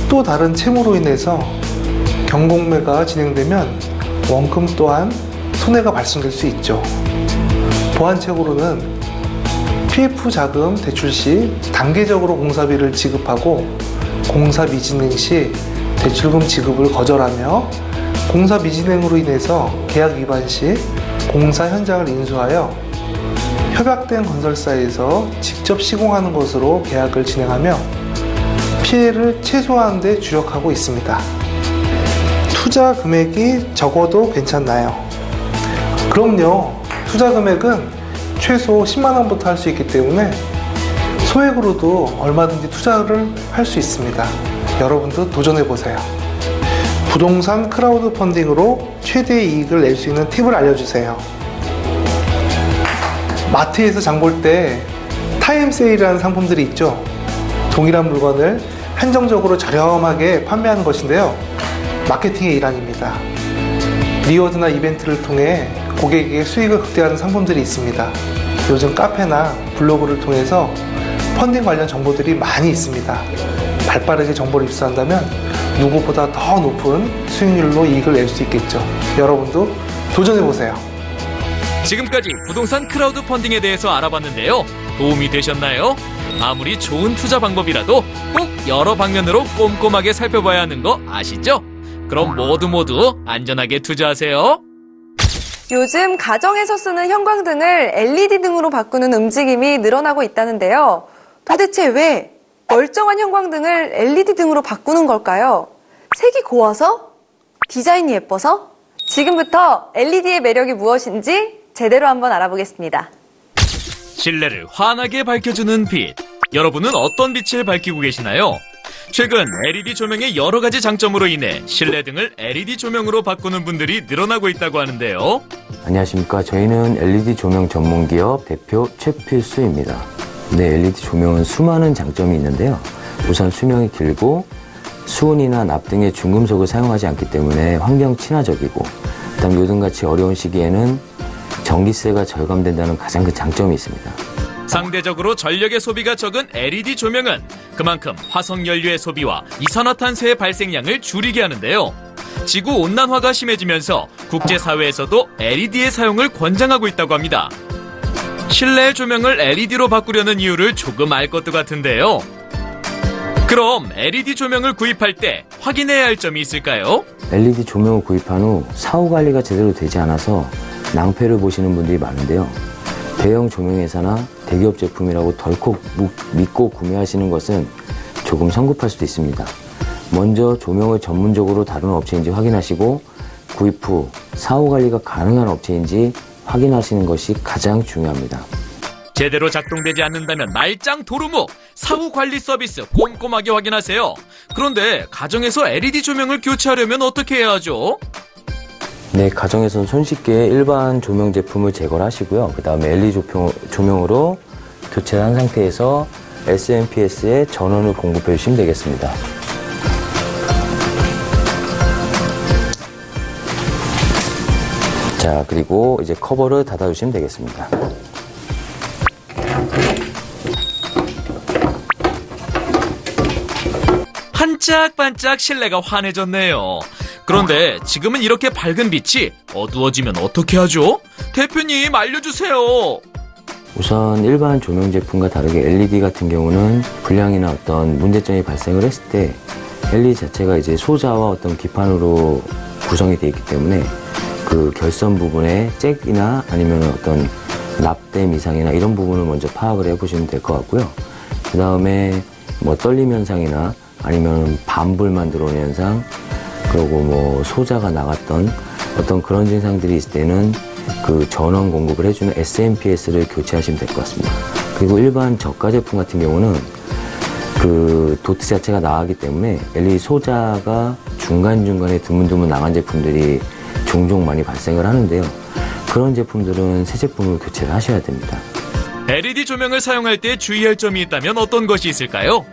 또 다른 채무로 인해서 경공매가 진행되면 원금 또한 손해가 발생될 수 있죠. 보완책으로는 PF 자금 대출 시 단계적으로 공사비를 지급하고 공사 미진행 시 대출금 지급을 거절하며 공사 미진행으로 인해서 계약 위반 시 공사 현장을 인수하여 협약된 건설사에서 직접 시공하는 것으로 계약을 진행하며 피해를 최소화하는 데 주력하고 있습니다. 투자 금액이 적어도 괜찮나요? 그럼요. 투자 금액은 최소 10만 원부터 할 수 있기 때문에 소액으로도 얼마든지 투자를 할 수 있습니다. 여러분도 도전해보세요. 부동산 크라우드 펀딩으로 최대의 이익을 낼 수 있는 팁을 알려주세요. 마트에서 장 볼 때 타임 세일이라는 상품들이 있죠. 동일한 물건을 한정적으로 저렴하게 판매하는 것인데요. 마케팅의 일환입니다. 리워드나 이벤트를 통해 고객에게 수익을 극대화하는 상품들이 있습니다. 요즘 카페나 블로그를 통해서 펀딩 관련 정보들이 많이 있습니다. 발빠르게 정보를 입수한다면 누구보다 더 높은 수익률로 이익을 낼 수 있겠죠. 여러분도 도전해보세요. 지금까지 부동산 크라우드 펀딩에 대해서 알아봤는데요. 도움이 되셨나요? 아무리 좋은 투자 방법이라도 꼭 여러 방면으로 꼼꼼하게 살펴봐야 하는 거 아시죠? 그럼 모두 안전하게 투자하세요. 요즘 가정에서 쓰는 형광등을 LED 등으로 바꾸는 움직임이 늘어나고 있다는데요. 도대체 왜 멀쩡한 형광등을 LED 등으로 바꾸는 걸까요? 색이 고와서? 디자인이 예뻐서? 지금부터 LED의 매력이 무엇인지 제대로 한번 알아보겠습니다. 실내를 환하게 밝혀주는 빛. 여러분은 어떤 빛을 밝히고 계시나요? 최근 LED 조명의 여러 가지 장점으로 인해 실내 등을 LED 조명으로 바꾸는 분들이 늘어나고 있다고 하는데요. 안녕하십니까. 저희는 LED 조명 전문기업 대표 최필수입니다. 네, LED 조명은 수많은 장점이 있는데요. 우선 수명이 길고 수은이나 납 등의 중금속을 사용하지 않기 때문에 환경 친화적이고, 그다음 요즘같이 어려운 시기에는 전기세가 절감된다는 가장 큰 장점이 있습니다. 상대적으로 전력의 소비가 적은 LED 조명은 그만큼 화석연료의 소비와 이산화탄소의 발생량을 줄이게 하는데요. 지구온난화가 심해지면서 국제사회에서도 LED의 사용을 권장하고 있다고 합니다. 실내 조명을 LED로 바꾸려는 이유를 조금 알 것도 같은데요. 그럼 LED 조명을 구입할 때 확인해야 할 점이 있을까요? LED 조명을 구입한 후 사후 관리가 제대로 되지 않아서 낭패를 보시는 분들이 많은데요. 대형 조명회사나 대기업 제품이라고 덜컥 믿고 구매하시는 것은 조금 성급할 수도 있습니다. 먼저 조명을 전문적으로 다루는 업체인지 확인하시고 구입 후 사후 관리가 가능한 업체인지 확인하시는 것이 가장 중요합니다. 제대로 작동되지 않는다면 말짱 도루묵, 사후 관리 서비스 꼼꼼하게 확인하세요. 그런데 가정에서 LED 조명을 교체하려면 어떻게 해야 하죠? 네, 가정에서는 손쉽게 일반 조명 제품을 제거를 하시고요. 그 다음에 LED 조명으로 교체를 한 상태에서 SMPS에 전원을 공급해 주시면 되겠습니다. 자, 그리고 이제 커버를 닫아 주시면 되겠습니다. 반짝반짝 실내가 환해졌네요. 그런데 지금은 이렇게 밝은 빛이 어두워지면 어떻게 하죠? 대표님 알려주세요. 우선 일반 조명 제품과 다르게 LED 같은 경우는 불량이나 어떤 문제점이 발생을 했을 때 LED 자체가 이제 소자와 어떤 기판으로 구성이 되어 있기 때문에 그 결선 부분에 잭이나 아니면 어떤 납땜 이상이나 이런 부분을 먼저 파악을 해보시면 될 것 같고요. 그 다음에 뭐 떨림 현상이나 아니면 반불만 들어오는 현상, 그리고 뭐 소자가 나갔던 어떤 그런 증상들이 있을 때는 그 전원 공급을 해주는 SMPS를 교체하시면 될 것 같습니다. 그리고 일반 저가 제품 같은 경우는 그 도트 자체가 나가기 때문에 LED 소자가 중간중간에 드문드문 나간 제품들이 종종 많이 발생을 하는데요. 그런 제품들은 새 제품을 교체를 하셔야 됩니다. LED 조명을 사용할 때 주의할 점이 있다면 어떤 것이 있을까요?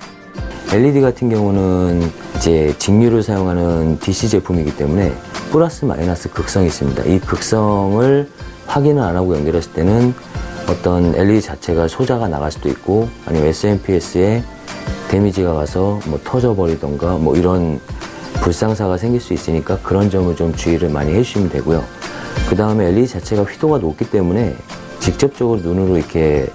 LED 같은 경우는 이제 직류를 사용하는 DC 제품이기 때문에 플러스 마이너스 극성이 있습니다. 이 극성을 확인을 안 하고 연결했을 때는 어떤 LED 자체가 소자가 나갈 수도 있고 아니면 SMPS에 데미지가 가서 뭐 터져버리던가 뭐 이런 불상사가 생길 수 있으니까 그런 점을 좀 주의를 많이 해주시면 되고요. 그 다음에 LED 자체가 휘도가 높기 때문에 직접적으로 눈으로 이렇게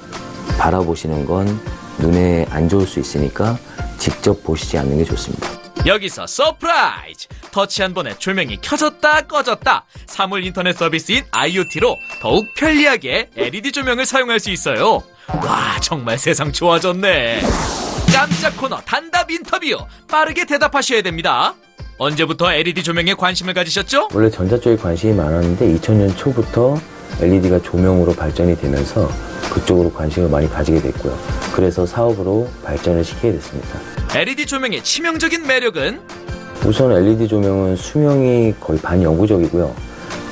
바라보시는 건 눈에 안 좋을 수 있으니까 직접 보시지 않는 게 좋습니다. 여기서 서프라이즈! 터치 한 번에 조명이 켜졌다 꺼졌다. 사물 인터넷 서비스인 IoT로 더욱 편리하게 LED 조명을 사용할 수 있어요. 와, 정말 세상 좋아졌네. 깜짝 코너 단답 인터뷰 빠르게 대답하셔야 됩니다. 언제부터 LED 조명에 관심을 가지셨죠? 원래 전자 쪽에 관심이 많았는데 2000년 초부터 LED가 조명으로 발전이 되면서 그쪽으로 관심을 많이 가지게 됐고요. 그래서 사업으로 발전을 시키게 됐습니다. LED 조명의 치명적인 매력은? 우선 LED 조명은 수명이 거의 반영구적이고요.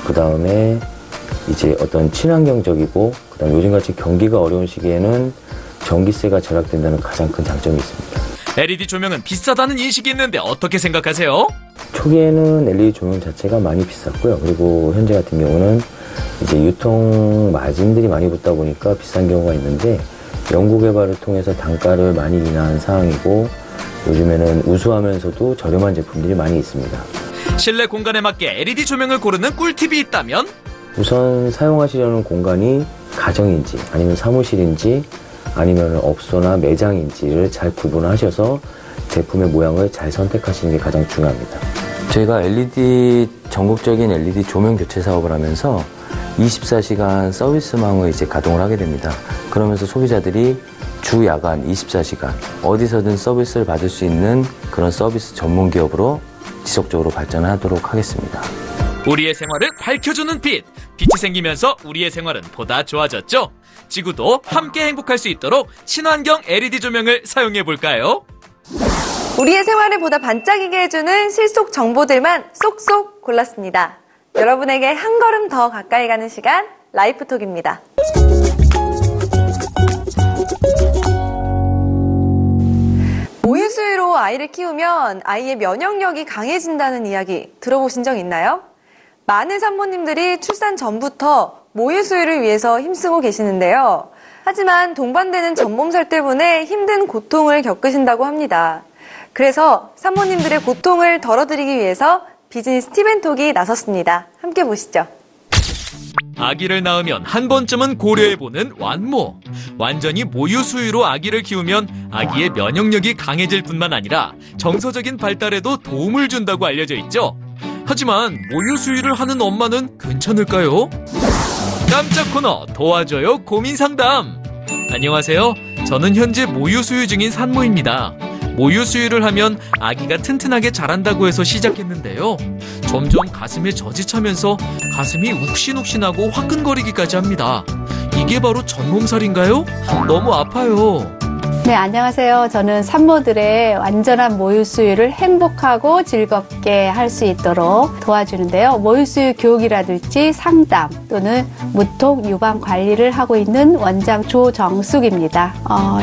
그 다음에 이제 어떤 친환경적이고, 그 다음 요즘같이 경기가 어려운 시기에는 전기세가 절약된다는 가장 큰 장점이 있습니다. LED 조명은 비싸다는 인식이 있는데 어떻게 생각하세요? 초기에는 LED 조명 자체가 많이 비쌌고요. 그리고 현재 같은 경우는 이제 유통 마진들이 많이 붙다 보니까 비싼 경우가 있는데 연구개발을 통해서 단가를 많이 인하한 상황이고 요즘에는 우수하면서도 저렴한 제품들이 많이 있습니다. 실내 공간에 맞게 LED 조명을 고르는 꿀팁이 있다면? 우선 사용하시려는 공간이 가정인지 아니면 사무실인지 아니면 업소나 매장인지를 잘 구분하셔서 제품의 모양을 잘 선택하시는 게 가장 중요합니다. 저희가 전국적인 LED 조명 교체 사업을 하면서 24시간 서비스망을 이제 가동을 하게 됩니다. 그러면서 소비자들이 주 야간 24시간 어디서든 서비스를 받을 수 있는 그런 서비스 전문 기업으로 지속적으로 발전하도록 하겠습니다. 우리의 생활을 밝혀주는 빛. 빛이 생기면서 우리의 생활은 보다 좋아졌죠? 지구도 함께 행복할 수 있도록 친환경 LED 조명을 사용해볼까요? 우리의 생활을 보다 반짝이게 해주는 실속 정보들만 쏙쏙 골랐습니다. 여러분에게 한 걸음 더 가까이 가는 시간, 라이프톡입니다. 모유수유로 아이를 키우면 아이의 면역력이 강해진다는 이야기 들어보신 적 있나요? 많은 산모님들이 출산 전부터 모유수유를 위해서 힘쓰고 계시는데요. 하지만 동반되는 전몸살 때문에 힘든 고통을 겪으신다고 합니다. 그래서 산모님들의 고통을 덜어드리기 위해서 비즈니스 팁앤톡이 나섰습니다. 함께 보시죠. 아기를 낳으면 한 번쯤은 고려해보는 완모. 완전히 모유수유로 아기를 키우면 아기의 면역력이 강해질 뿐만 아니라 정서적인 발달에도 도움을 준다고 알려져 있죠. 하지만 모유수유를 하는 엄마는 괜찮을까요? 깜짝 코너 도와줘요 고민상담. 안녕하세요. 저는 현재 모유수유 중인 산모입니다. 모유수유를 하면 아기가 튼튼하게 자란다고 해서 시작했는데요. 점점 가슴에 젖이 차면서 가슴이 욱신욱신하고 화끈거리기까지 합니다. 이게 바로 전몸살인가요? 너무 아파요. 네, 안녕하세요. 저는 산모들의 완전한 모유수유를 행복하고 즐겁게 할 수 있도록 도와주는데요. 모유수유 교육이라든지 상담 또는 무통 유방 관리를 하고 있는 원장 조정숙입니다.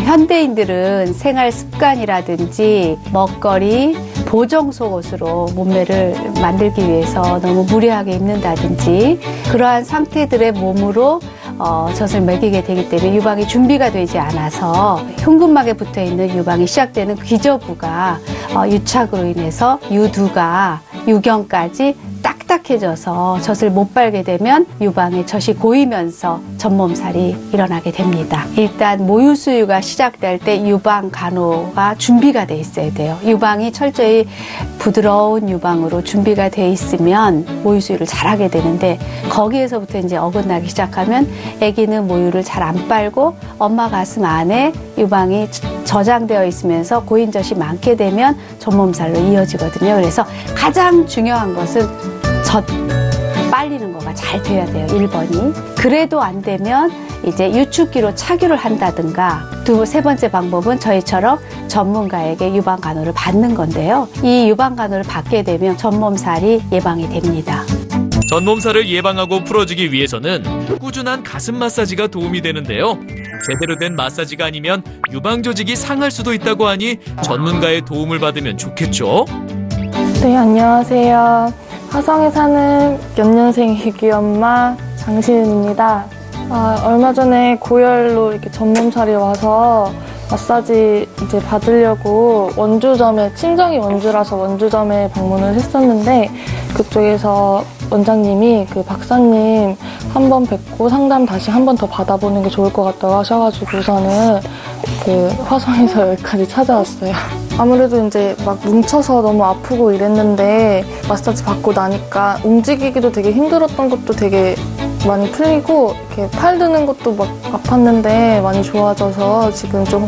현대인들은 생활 습관이라든지 먹거리, 보정 속옷으로 몸매를 만들기 위해서 너무 무리하게 입는다든지 그러한 상태들의 몸으로 젖을 먹이게 되기 때문에 유방이 준비가 되지 않아서 흉근막에 붙어있는 유방이 시작되는 귀저부가 유착으로 인해서 유두가 유경까지 딱딱해져서 젖을 못 빨게 되면 유방에 젖이 고이면서 젖몸살이 일어나게 됩니다. 일단 모유수유가 시작될 때 유방 간호가 준비가 돼 있어야 돼요. 유방이 철저히 부드러운 유방으로 준비가 돼 있으면 모유수유를 잘하게 되는데 거기에서부터 이제 어긋나기 시작하면 아기는 모유를 잘 안 빨고 엄마 가슴 안에 유방이 저장되어 있으면서 고인젖이 많게 되면 젖몸살로 이어지거든요. 그래서 가장 중요한 것은 젖 빨리는 거가 잘 돼야 돼요. 1번이. 그래도 안 되면 이제 유축기로 착유를 한다든가 세 번째 방법은 저희처럼 전문가에게 유방 간호를 받는 건데요. 이 유방 간호를 받게 되면 젖몸살이 예방이 됩니다. 전몸살을 예방하고 풀어주기 위해서는 꾸준한 가슴 마사지가 도움이 되는데요. 제대로 된 마사지가 아니면 유방 조직이 상할 수도 있다고 하니 전문가의 도움을 받으면 좋겠죠? 네, 안녕하세요. 화성에 사는 연년생 애기 엄마 장시은입니다. 얼마 전에 고열로 이렇게 전몸살이 와서 마사지 이제 받으려고 원주점에, 친정이 원주라서 원주점에 방문을 했었는데 그쪽에서 원장님이 그 박사님 한번 뵙고 상담 다시 한 번 더 받아보는 게 좋을 것 같다고 하셔가지고서는 그 화성에서 여기까지 찾아왔어요. 아무래도 이제 막 뭉쳐서 너무 아프고 이랬는데 마사지 받고 나니까 움직이기도 되게 힘들었던 것도 되게 많이 풀리고 이렇게 팔 드는 것도 막 아팠는데 많이 좋아져서 지금 좀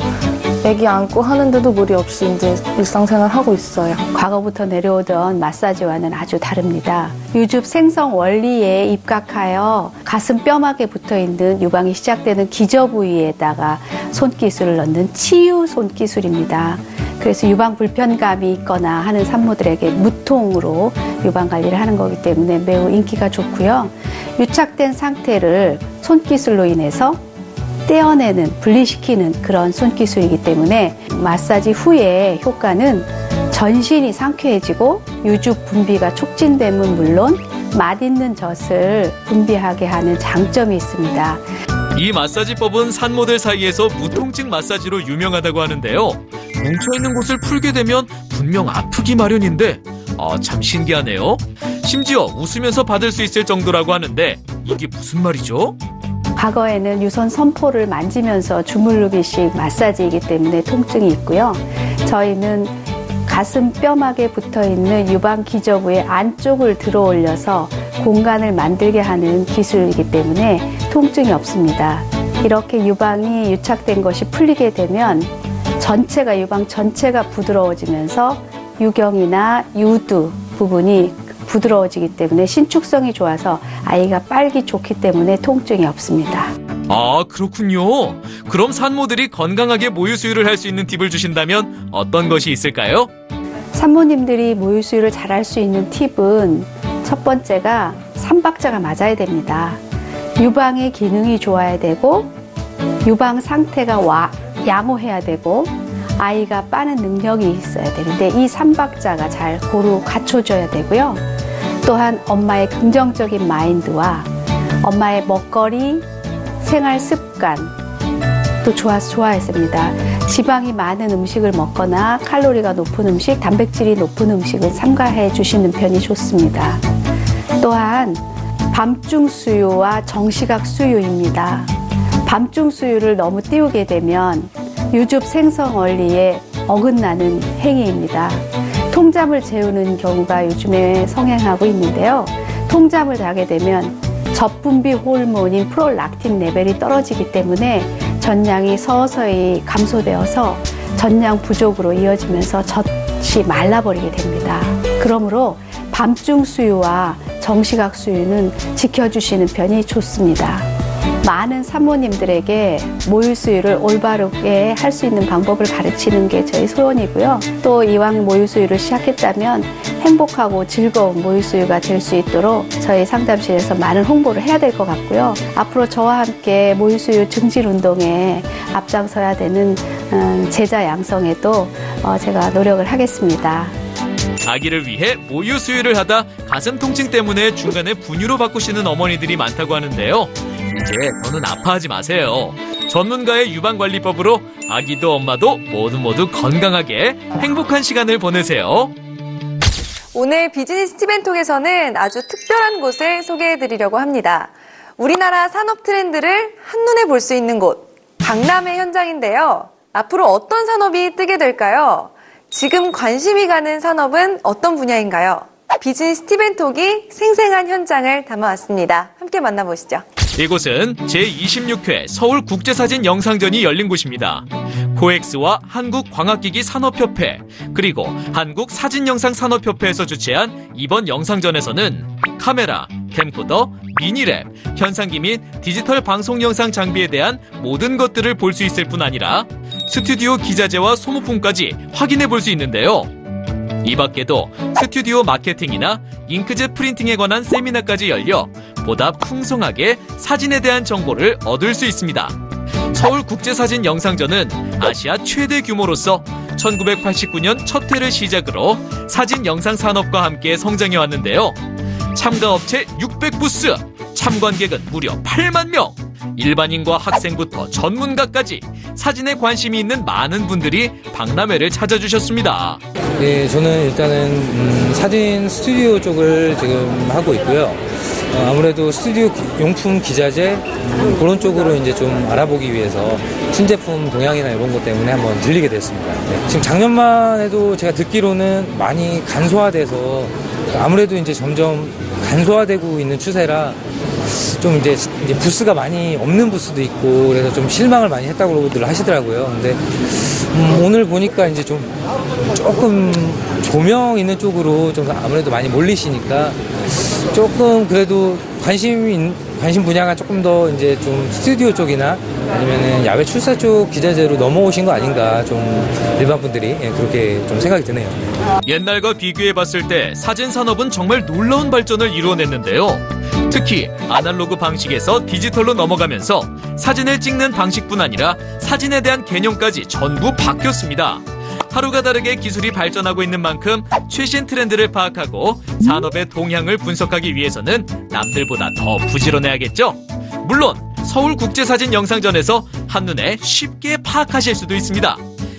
애기 안고 하는데도 무리 없이 이제 일상생활 하고 있어요. 과거부터 내려오던 마사지와는 아주 다릅니다. 유즙 생성 원리에 입각하여 가슴 뼈막에 붙어있는 유방이 시작되는 기저 부위에다가 손기술을 넣는 치유 손기술입니다. 그래서 유방 불편감이 있거나 하는 산모들에게 무통으로 유방 관리를 하는 거기 때문에 매우 인기가 좋고요. 유착된 상태를 손기술로 인해서 떼어내는, 분리시키는 그런 손기술이기 때문에 마사지 후에 효과는 전신이 상쾌해지고 유즙 분비가 촉진되면 물론 맛있는 젖을 분비하게 하는 장점이 있습니다. 이 마사지법은 산모들 사이에서 무통증 마사지로 유명하다고 하는데요. 뭉쳐있는 곳을 풀게 되면 분명 아프기 마련인데 참 신기하네요. 심지어 웃으면서 받을 수 있을 정도라고 하는데 이게 무슨 말이죠? 과거에는 유선 선포를 만지면서 주물르기식 마사지이기 때문에 통증이 있고요. 저희는 가슴 뼈막에 붙어있는 유방 기저부의 안쪽을 들어 올려서 공간을 만들게 하는 기술이기 때문에 통증이 없습니다. 이렇게 유방이 유착된 것이 풀리게 되면 전체가, 유방 전체가 부드러워지면서 유경이나 유두 부분이 부드러워지기 때문에 신축성이 좋아서 아이가 빨기 좋기 때문에 통증이 없습니다. 아, 그렇군요. 그럼 산모들이 건강하게 모유수유를 할 수 있는 팁을 주신다면 어떤 것이 있을까요? 산모님들이 모유수유를 잘할 수 있는 팁은 첫 번째가 3박자가 맞아야 됩니다. 유방의 기능이 좋아야 되고 유방 상태가 양호해야 되고 아이가 빠는 능력이 있어야 되는데 이 3박자가 잘 고루 갖춰져야 되고요. 또한 엄마의 긍정적인 마인드와 엄마의 먹거리, 생활 습관 또 좋아했습니다. 지방이 많은 음식을 먹거나 칼로리가 높은 음식, 단백질이 높은 음식을 삼가해 주시는 편이 좋습니다. 또한 밤중 수유와 정시각 수유입니다. 밤중 수유를 너무 띄우게 되면 유즙 생성 원리에 어긋나는 행위입니다. 통잠을 재우는 경우가 요즘에 성행하고 있는데요. 통잠을 자게 되면 젖분비 호르몬인 프롤락틴 레벨이 떨어지기 때문에 젖량이 서서히 감소되어서 젖량 부족으로 이어지면서 젖이 말라버리게 됩니다. 그러므로 밤중 수유와 정시각 수유는 지켜주시는 편이 좋습니다. 많은 산모님들에게 모유 수유를 올바르게 할 수 있는 방법을 가르치는 게 저희 소원이고요. 또 이왕 모유 수유를 시작했다면 행복하고 즐거운 모유 수유가 될 수 있도록 저희 상담실에서 많은 홍보를 해야 될 것 같고요. 앞으로 저와 함께 모유 수유 증진 운동에 앞장서야 되는 제자 양성에도 제가 노력을 하겠습니다. 아기를 위해 모유 수유를 하다 가슴 통증 때문에 중간에 분유로 바꾸시는 어머니들이 많다고 하는데요. 이제 더는 아파하지 마세요. 전문가의 유방관리법으로 아기도 엄마도 모두 건강하게 행복한 시간을 보내세요. 오늘 비즈니스 티벤톡에서는 아주 특별한 곳을 소개해드리려고 합니다. 우리나라 산업 트렌드를 한눈에 볼 수 있는 곳, 박람회 현장인데요. 앞으로 어떤 산업이 뜨게 될까요? 지금 관심이 가는 산업은 어떤 분야인가요? 비즈니스 티벤톡이 생생한 현장을 담아왔습니다. 함께 만나보시죠. 이곳은 제26회 서울국제사진 영상전이 열린 곳입니다. 코엑스와 한국광학기기 산업협회 그리고 한국사진영상산업협회에서 주최한 이번 영상전에서는 카메라, 캠코더, 미니랩, 현상기 및 디지털 방송 영상 장비에 대한 모든 것들을 볼 수 있을 뿐 아니라 스튜디오 기자재와 소모품까지 확인해 볼 수 있는데요. 이 밖에도 스튜디오 마케팅이나 잉크젯 프린팅에 관한 세미나까지 열려 보다 풍성하게 사진에 대한 정보를 얻을 수 있습니다. 서울국제사진 영상전은 아시아 최대 규모로서 1989년 첫 해를 시작으로 사진 영상 산업과 함께 성장해 왔는데요. 참가업체 600부스, 참관객은 무려 8만 명! 일반인과 학생부터 전문가까지 사진에 관심이 있는 많은 분들이 박람회를 찾아주셨습니다. 네, 저는 일단은 사진 스튜디오 쪽을 지금 하고 있고요. 아무래도 스튜디오 용품 기자재 그런 쪽으로 이제 좀 알아보기 위해서 신제품 동향이나 이런 것 때문에 한번 들리게 됐습니다. 네, 지금 작년만 해도 제가 듣기로는 많이 간소화돼서 아무래도 이제 점점 간소화되고 있는 추세라 좀 이제 부스가 많이 없는 부스도 있고 그래서 좀 실망을 많이 했다고들 하시더라고요. 근데 오늘 보니까 이제 좀 조금 조명 있는 쪽으로 좀 아무래도 많이 몰리시니까 조금 그래도 관심 분야가 조금 더 이제 좀 스튜디오 쪽이나 아니면은 야외 출사 쪽 기자재로 넘어오신 거 아닌가 좀 일반 분들이 그렇게 좀 생각이 드네요. 옛날과 비교해봤을 때 사진 산업은 정말 놀라운 발전을 이루어냈는데요. 특히 아날로그 방식에서 디지털로 넘어가면서 사진을 찍는 방식뿐 아니라 사진에 대한 개념까지 전부 바뀌었습니다. 하루가 다르게 기술이 발전하고 있는 만큼 최신 트렌드를 파악하고 산업의 동향을 분석하기 위해서는 남들보다 더 부지런해야겠죠? 물론 서울국제사진 영상전에서 한눈에 쉽게 파악하실 수도 있습니다.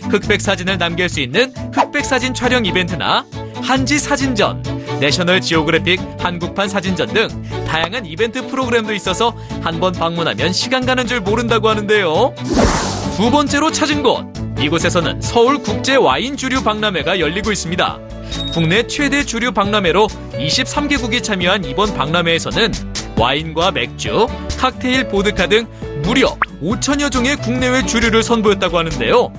흑백 사진을 남길 수 있는 흑백 사진 촬영 이벤트나 한지 사진전, 내셔널 지오그래픽 한국판 사진전 등 다양한 이벤트 프로그램도 있어서 한번 방문하면 시간 가는 줄 모른다고 하는데요. 두 번째로 찾은 곳, 이곳에서는 서울국제 와인 주류 박람회가 열리고 있습니다. 국내 최대 주류 박람회로 23개국이 참여한 이번 박람회에서는 와인과 맥주, 칵테일, 보드카 등 무려 5천여 종의 국내외 주류를 선보였다고 하는데요.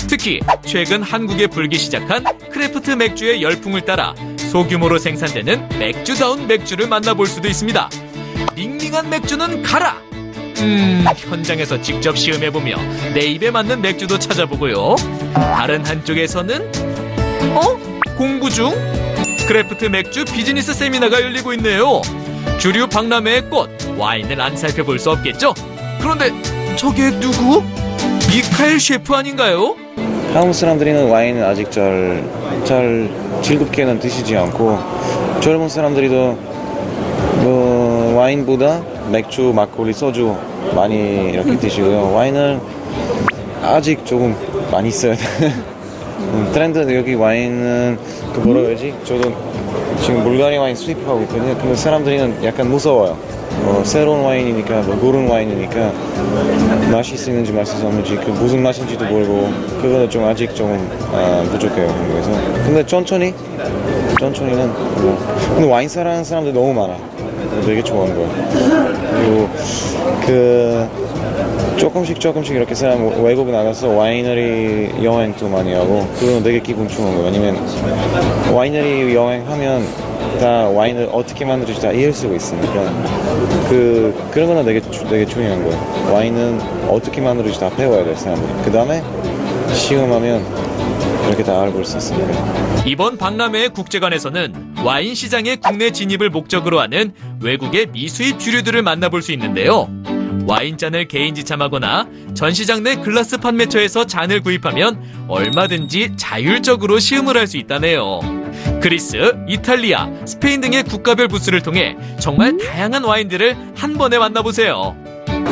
특히 최근 한국에 불기 시작한 크래프트 맥주의 열풍을 따라 소규모로 생산되는 맥주다운 맥주를 만나볼 수도 있습니다. 밍밍한 맥주는 가라! 현장에서 직접 시음해보며 내 입에 맞는 맥주도 찾아보고요. 다른 한쪽에서는 공부 중? 크래프트 맥주 비즈니스 세미나가 열리고 있네요. 주류 박람회의 꽃, 와인을 안 살펴볼 수 없겠죠? 그런데 저게 누구? 미카엘 셰프 아닌가요? 한국 사람들이는 와인은 아직 잘 즐겁게는 드시지 않고 젊은 사람들이도 와인보다 맥주, 막걸리, 소주 많이 이렇게 드시고요. 와인은 아직 조금 많이 있어요. 트렌드 여기 와인은 뭐라고 해야지? 저도 지금 불가리아 와인 수입하고 있거든요. 근데 사람들은 약간 무서워요. 새로운 와인이니까, 고른 와인이니까 맛이 있는지 맛이 없는지 무슨 맛인지도 모르고 그거는 좀 아직 조금 부족해요. 한국에서. 근데 천천히는 근데 와인 사랑하는 사람들 너무 많아. 되게 좋아하는 거예요. 그리고 조금씩 이렇게 사람 외국 나가서 와이너리 여행도 많이 하고 그건 되게 기분 좋은 거예요. 왜냐면 와이너리 여행하면 다 와인을 어떻게 만드는지 다 이해할 수가 있으니까 그런 거는 되게 중요한 거예요. 와인은 어떻게 만드는지 다 배워야 돼요, 사람들이. 그 다음에 시험하면 이렇게 다 알아볼 수 있으니까. 이번 박람회 국제관에서는 와인 시장의 국내 진입을 목적으로 하는 외국의 미수입 주류들을 만나볼 수 있는데요. 와인잔을 개인 지참하거나 전시장 내 글라스 판매처에서 잔을 구입하면 얼마든지 자율적으로 시음을 할 수 있다네요. 그리스, 이탈리아, 스페인 등의 국가별 부스를 통해 정말 다양한 와인들을 한 번에 만나보세요.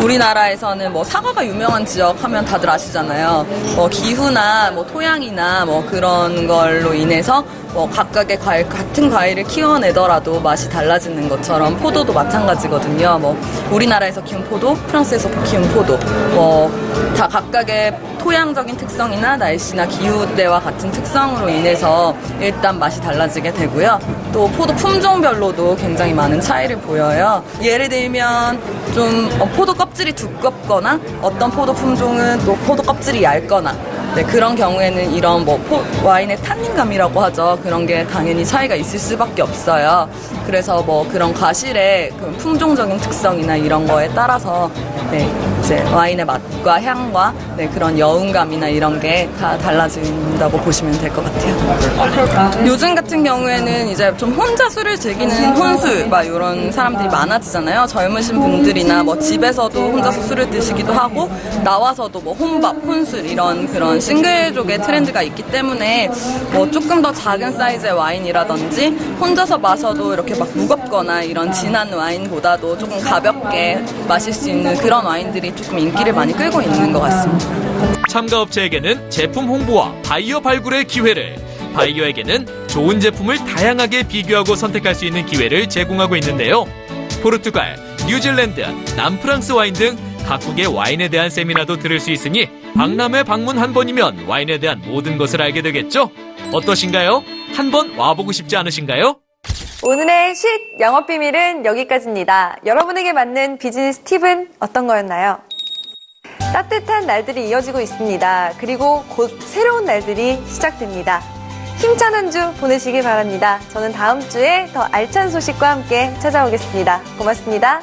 우리나라에서는 뭐 사과가 유명한 지역 하면 다들 아시잖아요. 뭐 기후나 뭐 토양이나 뭐 그런 걸로 인해서 뭐 각각의 과일, 같은 과일을 키워내더라도 맛이 달라지는 것처럼 포도도 마찬가지거든요. 뭐 우리나라에서 키운 포도, 프랑스에서 키운 포도, 뭐 다 각각의 토양적인 특성이나 날씨나 기후대와 같은 특성으로 인해서 일단 맛이 달라지게 되고요. 또 포도 품종별로도 굉장히 많은 차이를 보여요. 예를 들면 좀 포도 껍질이 두껍거나 어떤 포도 품종은 또 포도 껍질이 얇거나 네, 그런 경우에는 이런 뭐 와인의 탄닌감이라고 하죠. 그런 게 당연히 차이가 있을 수밖에 없어요. 그래서 뭐 그런 과실의 그 품종적인 특성이나 이런 거에 따라서 네, 이제 와인의 맛과 향과 네, 그런 여운감이나 이런 게 다 달라진다고 보시면 될 것 같아요. 요즘 같은 경우에는 이제 좀 혼자 술을 즐기는 혼술 막 이런 사람들이 많아지잖아요. 젊으신 분들이나 뭐 집에서도 혼자서 술을 드시기도 하고 나와서도 뭐 혼밥, 혼술 이런 그런 싱글족의 트렌드가 있기 때문에 뭐 조금 더 작은 사이즈의 와인이라든지 혼자서 마셔도 이렇게 막 무겁거나 이런 진한 와인보다도 조금 가볍게 마실 수 있는 그런 와인들이 조금 인기를 많이 끌고 있는 것 같습니다. 참가업체에게는 제품 홍보와 바이어 발굴의 기회를, 바이어에게는 좋은 제품을 다양하게 비교하고 선택할 수 있는 기회를 제공하고 있는데요. 포르투갈, 뉴질랜드, 남프랑스 와인 등 각국의 와인에 대한 세미나도 들을 수 있으니 박람회 방문 한 번이면 와인에 대한 모든 것을 알게 되겠죠? 어떠신가요? 한번 와보고 싶지 않으신가요? 오늘의 쉿 영업 비밀은 여기까지입니다. 여러분에게 맞는 비즈니스 팁은 어떤 거였나요? 따뜻한 날들이 이어지고 있습니다. 그리고 곧 새로운 날들이 시작됩니다. 힘찬 한 주 보내시길 바랍니다. 저는 다음 주에 더 알찬 소식과 함께 찾아오겠습니다. 고맙습니다.